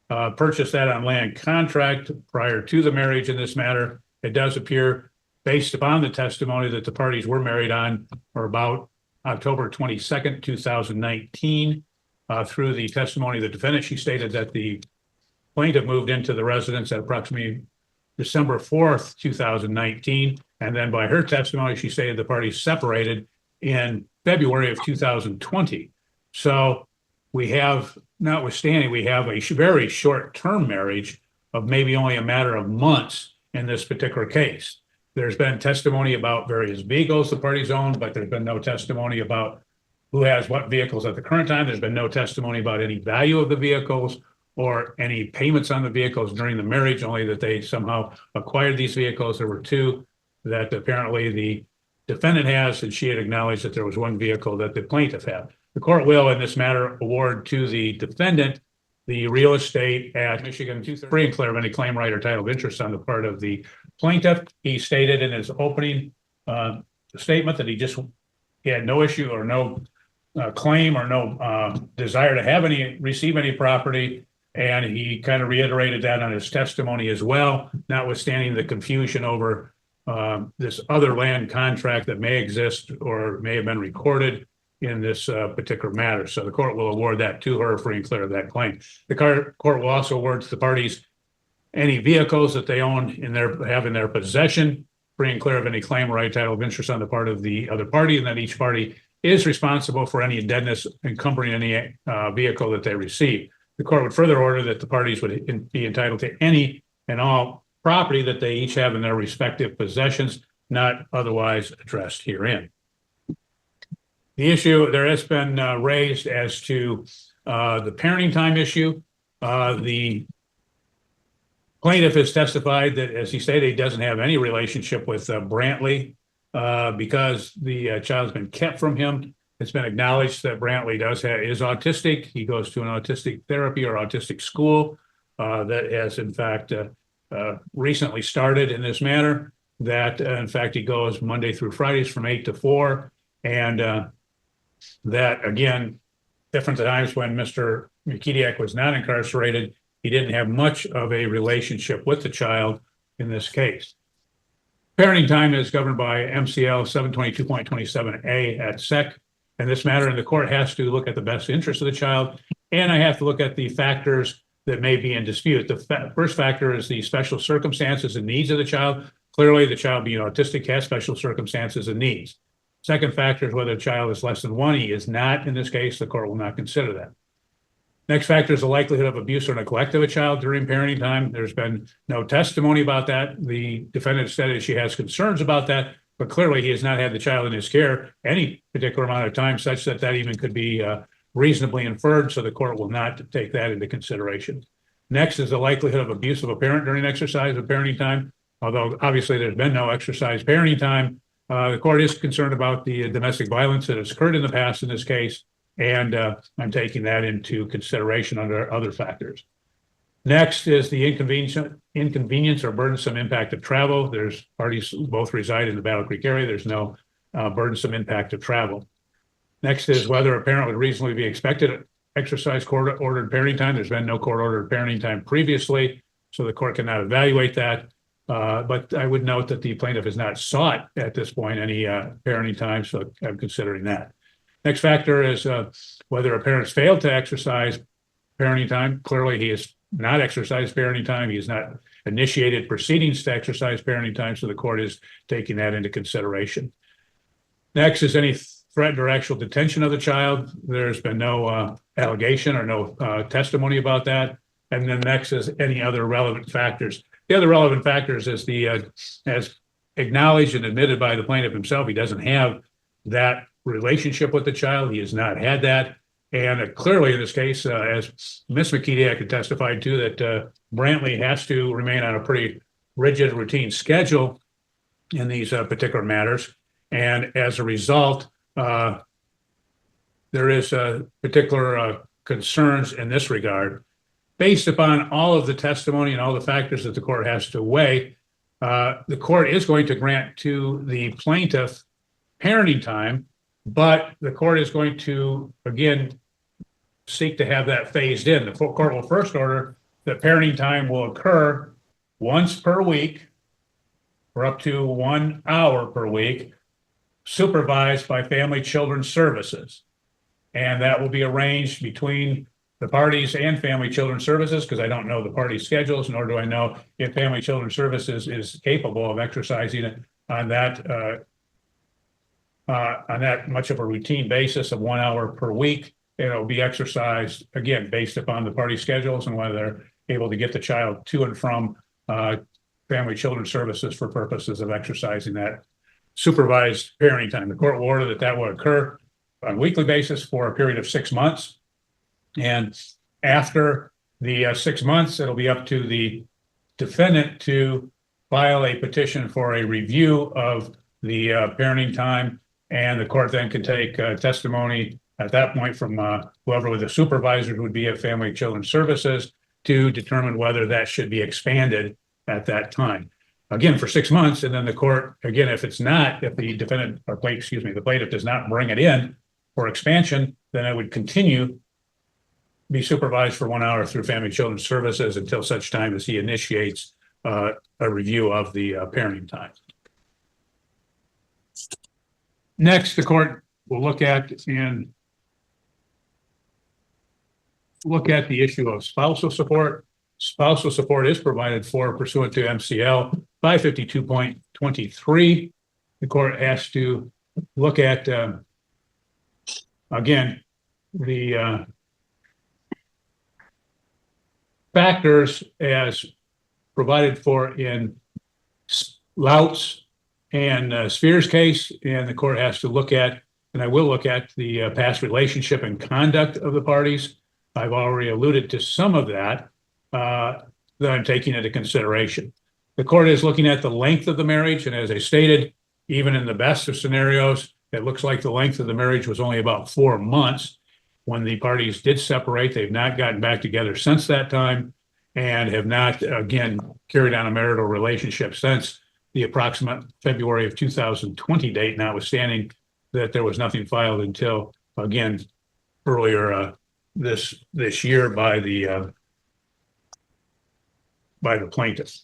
purchased that on land contract prior to the marriage in this matter. It does appear, based upon the testimony, that the parties were married on or about October 22nd, 2019. Through the testimony of the defendant, she stated that the plaintiff moved into the residence at approximately December 4th, 2019. And then by her testimony, she stated the parties separated in February of 2020. So we have, notwithstanding, we have a very short-term marriage of maybe only a matter of months in this particular case. There's been testimony about various vehicles the parties own, but there's been no testimony about who has what vehicles at the current time. There's been no testimony about any value of the vehicles or any payments on the vehicles during the marriage, only that they somehow acquired these vehicles. There were two that apparently the defendant has, and she had acknowledged that there was one vehicle that the plaintiff had. The court will, in this matter, award to the defendant the real estate at Michigan, free and clear of any claim, right, or title of interest on the part of the plaintiff. He stated in his opening statement that he had no issue or no claim or no desire to receive any property. And he kind of reiterated that on his testimony as well, notwithstanding the confusion over this other land contract that may exist or may have been recorded in this particular matter. So the court will award that to her, free and clear of that claim. The court will also award to the parties any vehicles that they own have in their possession, free and clear of any claim, right, title of interest on the part of the other party, and that each party is responsible for any indebtedness encumbering any vehicle that they receive. The court would further order that the parties would be entitled to any and all property that they each have in their respective possessions, not otherwise addressed herein. The issue there has been raised as to the parenting time issue. The plaintiff has testified that, as he stated, he doesn't have any relationship with Brantley because the child's been kept from him. It's been acknowledged that Brantley is autistic. He goes to an autistic therapy or autistic school that has, in fact, recently started in this manner. That, in fact, he goes Monday through Fridays from 8 to 4. And that, again, different times when Mr. Mikidiak was not incarcerated, he didn't have much of a relationship with the child in this case. Parenting time is governed by MCL 722.27A at SEC. In this matter, and the court has to look at the best interest of the child, and I have to look at the factors that may be in dispute. The first factor is the special circumstances and needs of the child. Clearly, the child being autistic has special circumstances and needs. Second factor is whether the child is less than 1. He is not. In this case, the court will not consider that. Next factor is the likelihood of abuse or neglect of a child during parenting time. There's been no testimony about that. The defendant stated she has concerns about that, but clearly he has not had the child in his care any particular amount of time such that that even could be reasonably inferred, so the court will not take that into consideration. Next is the likelihood of abuse of a parent during exercise of parenting time. Although obviously there's been no exercise parenting time, the court is concerned about the domestic violence that has occurred in the past in this case, And I'm taking that into consideration under other factors. Next is the inconvenience or burdensome impact of travel. There's parties both reside in the Battle Creek area. There's no burdensome impact of travel. Next is whether a parent would reasonably be expected to exercise court-ordered parenting time. There's been no court-ordered parenting time previously, so the court cannot evaluate that. But I would note that the plaintiff has not sought at this point any parenting time, so I'm considering that. Next factor is whether a parent's failed to exercise parenting time. Clearly, he has not exercised parenting time. He has not initiated proceedings to exercise parenting time, so the court is taking that into consideration. Next is any threat or actual detention of the child. There's been no allegation or no testimony about that. And then next is any other relevant factors. The other relevant factors is as acknowledged and admitted by the plaintiff himself, he doesn't have that relationship with the child. He has not had that. And clearly in this case, as Ms. McKediak had testified to, that Brantley has to remain on a pretty rigid routine schedule in these particular matters. And as a result, there is particular concerns in this regard. Based upon all of the testimony and all the factors that the court has to weigh, the court is going to grant to the plaintiff parenting time, but the court is going to, again, seek to have that phased in. The court will first order that parenting time will occur once per week for up to 1 hour per week, supervised by Family Children Services. And that will be arranged between the parties and Family Children Services, because I don't know the party schedules, nor do I know if Family Children Services is capable of exercising it on that much of a routine basis of 1 hour per week. It'll be exercised, again, based upon the party schedules and whether they're able to get the child to and from Family Children Services for purposes of exercising that supervised parenting time. The court will order that will occur on a weekly basis for a period of 6 months. And after the 6 months, it'll be up to the defendant to file a petition for a review of the parenting time. And the court then can take testimony at that point from whoever the supervisor would be at Family Children Services to determine whether that should be expanded at that time. Again, for 6 months, and then the court, again, if the defendant or the plaintiff does not bring it in for expansion, then it would continue be supervised for 1 hour through Family Children Services until such time as he initiates a review of the parenting time. Next, the court will look at the issue of spousal support. Spousal support is provided for pursuant to MCL 552.23. The court has to look at, again, the factors as provided for in Louts and Sphere's case, and the court has to look at, and I will look at the past relationship and conduct of the parties. I've already alluded to some of that that I'm taking into consideration. The court is looking at the length of the marriage, and as I stated, even in the best of scenarios, it looks like the length of the marriage was only about 4 months. When the parties did separate, they've not gotten back together since that time and have not, again, carried on a marital relationship since the approximate February of 2020 date, notwithstanding that there was nothing filed until, again, earlier this year by the plaintiff.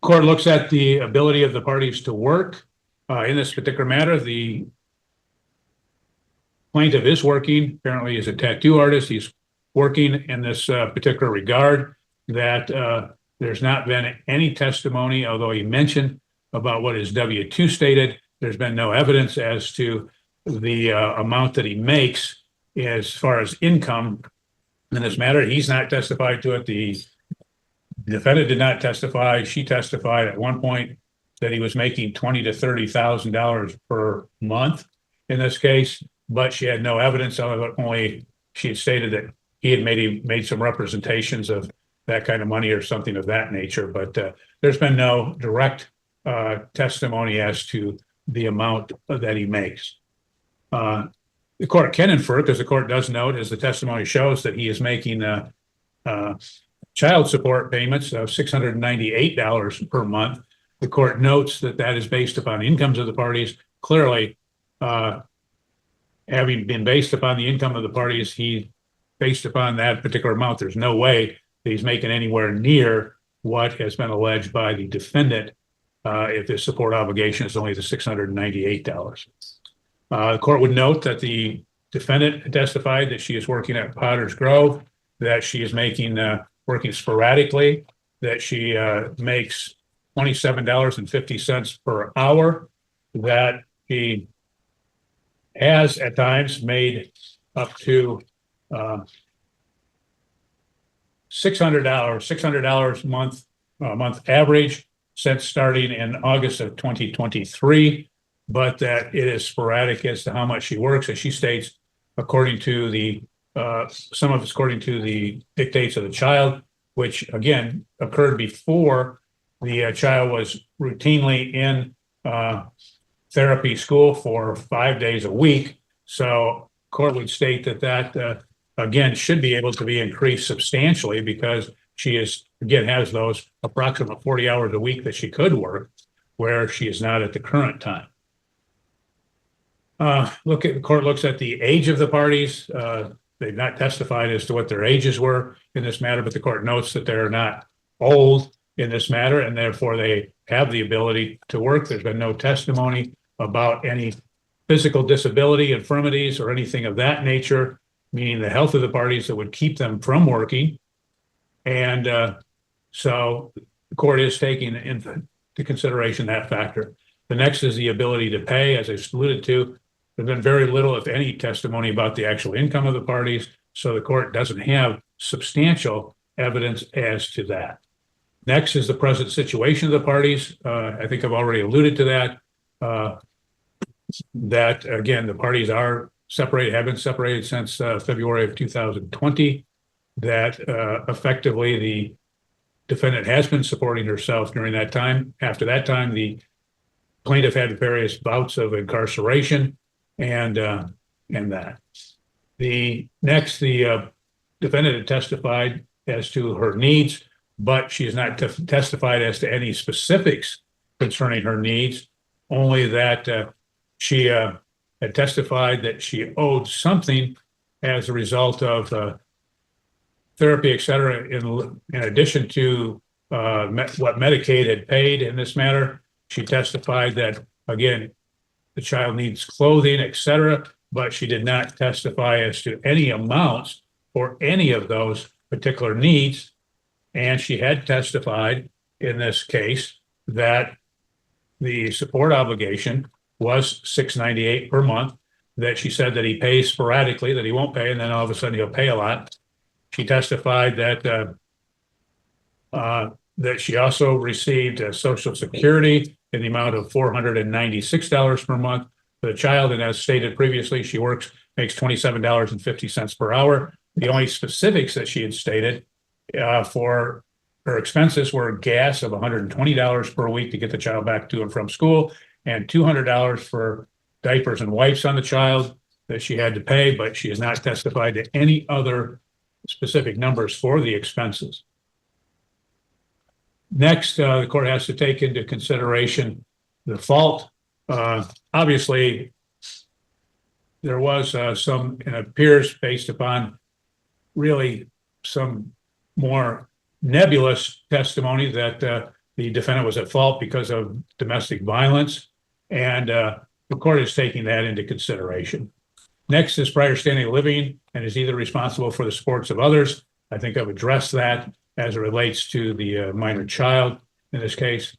Court looks at the ability of the parties to work. In this particular matter, the plaintiff is working. Apparently, he's a tattoo artist. He's working in this particular regard. That there's not been any testimony, although he mentioned about what his W-2 stated. There's been no evidence as to the amount that he makes as far as income in this matter. He's not testified to it. The defendant did not testify. She testified at one point that he was making $20,000 to $30,000 per month in this case, but she had no evidence of it. Only she had stated that he had made some representations of that kind of money or something of that nature. But there's been no direct testimony as to the amount that he makes. The the court can infer, because the court does note, as the testimony shows, that he is making child support payments of $698 per month. The court notes that that is based upon incomes of the parties. Clearly, having been based upon the income of the parties, he based upon that particular amount. There's no way that he's making anywhere near what has been alleged by the defendant if the support obligation is only the $698. The court would note that the defendant testified that she is working at Potter's Grove, that she is making working sporadically, that she makes $27.50 per hour, that he has at times made up to $600 month average since starting in August of 2023, but that it is sporadic as to how much she works, as she states, according to the some of it's according to the dictates of the child, which again occurred before the child was routinely in therapy school for 5 days a week. So court would state that again should be able to be increased substantially, because she is again has those approximate 40 hours a week that she could work, where she is not at the current time. The court looks at the age of the parties. They've not testified as to what their ages were in this matter, but the court notes that they're not old in this matter, and therefore they have the ability to work. There's been no testimony about any physical disability, infirmities, or anything of that nature, meaning the health of the parties that would keep them from working. And so the court is taking into consideration that factor. The next is the ability to pay. As I alluded to, there's been very little, if any, testimony about the actual income of the parties, so the court doesn't have substantial evidence as to that. Next is the present situation of the parties. I think I've already alluded to that. That again, the parties are separated, have been separated since February of 2020. That effectively the defendant has been supporting herself during that time. After that time, the plaintiff had various bouts of incarceration and that. The defendant had testified as to her needs, but she has not testified as to any specifics concerning her needs, only that she had testified that she owed something as a result of therapy, et cetera, in addition to what Medicaid had paid in this matter. She testified that, again, the child needs clothing, et cetera, but she did not testify as to any amounts for any of those particular needs. And she had testified in this case that the support obligation was $698 per month, that she said that he pays sporadically, that he won't pay, and then all of a sudden he'll pay a lot. She testified that that she also received Social Security in the amount of $496 per month for the child. And as stated previously, she makes $27.50 per hour. The only specifics that she had stated for her expenses were gas of $120 per week to get the child back to and from school, and $200 for diapers and wipes on the child that she had to pay, but she has not testified to any other specific numbers for the expenses. Next, the court has to take into consideration the fault. Obviously, there was some, it appears, based upon really some more nebulous testimony that the defendant was at fault because of domestic violence, and the court is taking that into consideration. Next is prior standing of living and is either responsible for the supports of others. I think I've addressed that as it relates to the minor child in this case.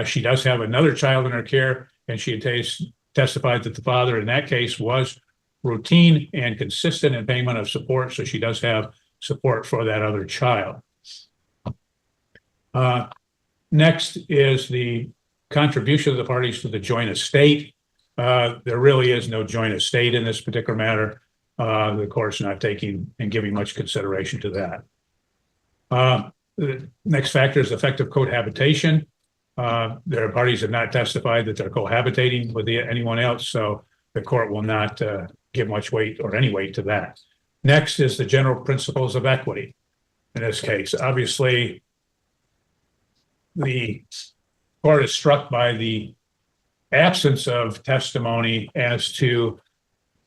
She does have another child in her care, and she had testified that the father in that case was routine and consistent in payment of support, so she does have support for that other child. Next is the contribution of the parties to the joint estate. There really is no joint estate in this particular matter. The court's not taking and giving much consideration to that. The next factor is effective cohabitation. Their parties have not testified that they're cohabitating with anyone else, so the court will not give much weight or any weight to that. Next is the general principles of equity. In this case, obviously, the court is struck by the absence of testimony as to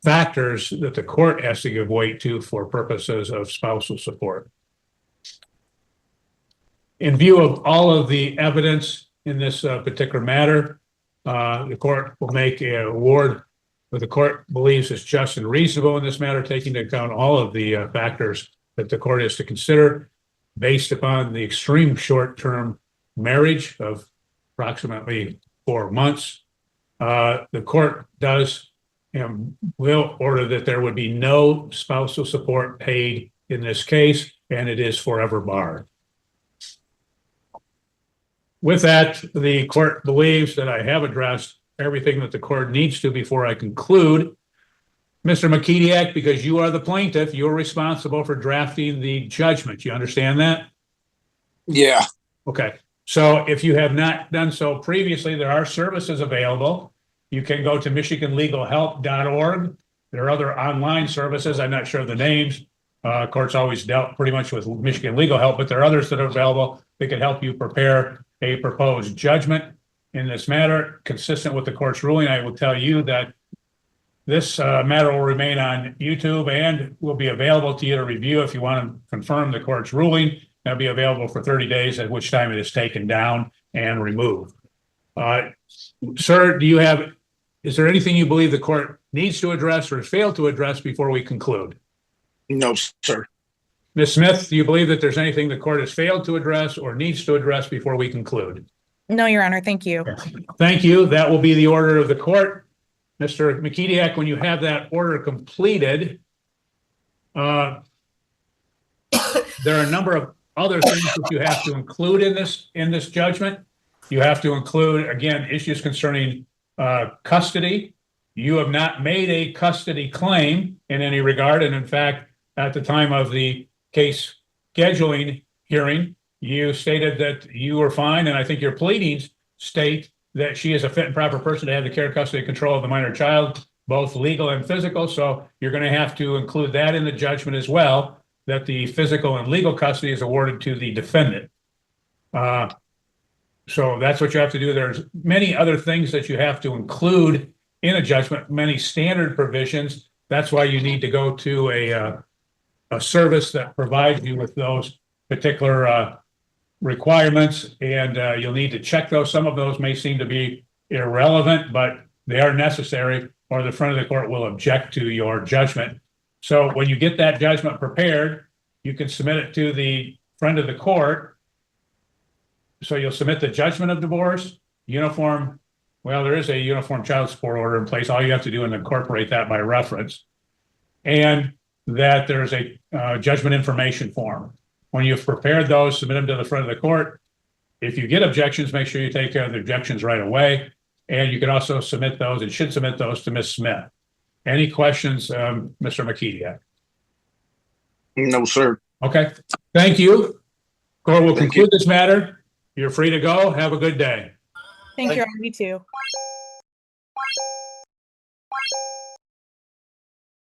factors that the court has to give weight to for purposes of spousal support. In view of all of the evidence in this particular matter, the court will make an award that the court believes is just and reasonable in this matter, taking into account all of the factors that the court is to consider based upon the extreme short-term marriage of approximately 4 months. The court does and will order that there would be no spousal support paid in this case, and it is forever barred. With that, the court believes that I have addressed everything that the court needs to before I conclude. Mr. McKediak, because you are the plaintiff, you're responsible for drafting the judgment. You understand that? Yeah. Okay. So if you have not done so previously, there are services available. You can go to michiganlegalhelp.org. There are other online services. I'm not sure of the names. Court's always dealt pretty much with Michigan Legal Help, but there are others that are available that can help you prepare a proposed judgment in this matter. Consistent with the court's ruling, I will tell you that this matter will remain on YouTube and will be available to you to review if you want to confirm the court's ruling. That'll be available for 30 days, at which time it is taken down and removed. Sir, is there anything you believe the court needs to address or has failed to address before we conclude? No, sir. Ms. Smith, do you believe that there's anything the court has failed to address or needs to address before we conclude? No, Your Honor. Thank you. Thank you. That will be the order of the court. Mr. McKediak, when you have that order completed, there are a number of other things that you have to include in this judgment. You have to include, again, issues concerning custody. You have not made a custody claim in any regard. And in fact, at the time of the case scheduling hearing, you stated that you were fine. And I think your pleadings state that she is a fit and proper person to have the care, custody, and control of the minor child, both legal and physical. So you're going to have to include that in the judgment as well, that the physical and legal custody is awarded to the defendant. So that's what you have to do. There's many other things that you have to include in a judgment, many standard provisions. That's why you need to go to a service that provides you with those particular requirements, and you'll need to check those. Some of those may seem to be irrelevant, but they are necessary, or the front of the court will object to your judgment. So when you get that judgment prepared, you can submit it to the friend of the court. So you'll submit the judgment of divorce, uniform. Well, there is a uniform child support order in place. All you have to do is incorporate that by reference, and that there's a judgment information form. When you've prepared those, submit them to the front of the court. If you get objections, make sure you take care of the objections right away. And you can also submit those and should submit those to Ms. Smith. Any questions, Mr. McKediak? No, sir. Okay, thank you. Court will conclude this matter. You're free to go. Have a good day. Thank you. You too.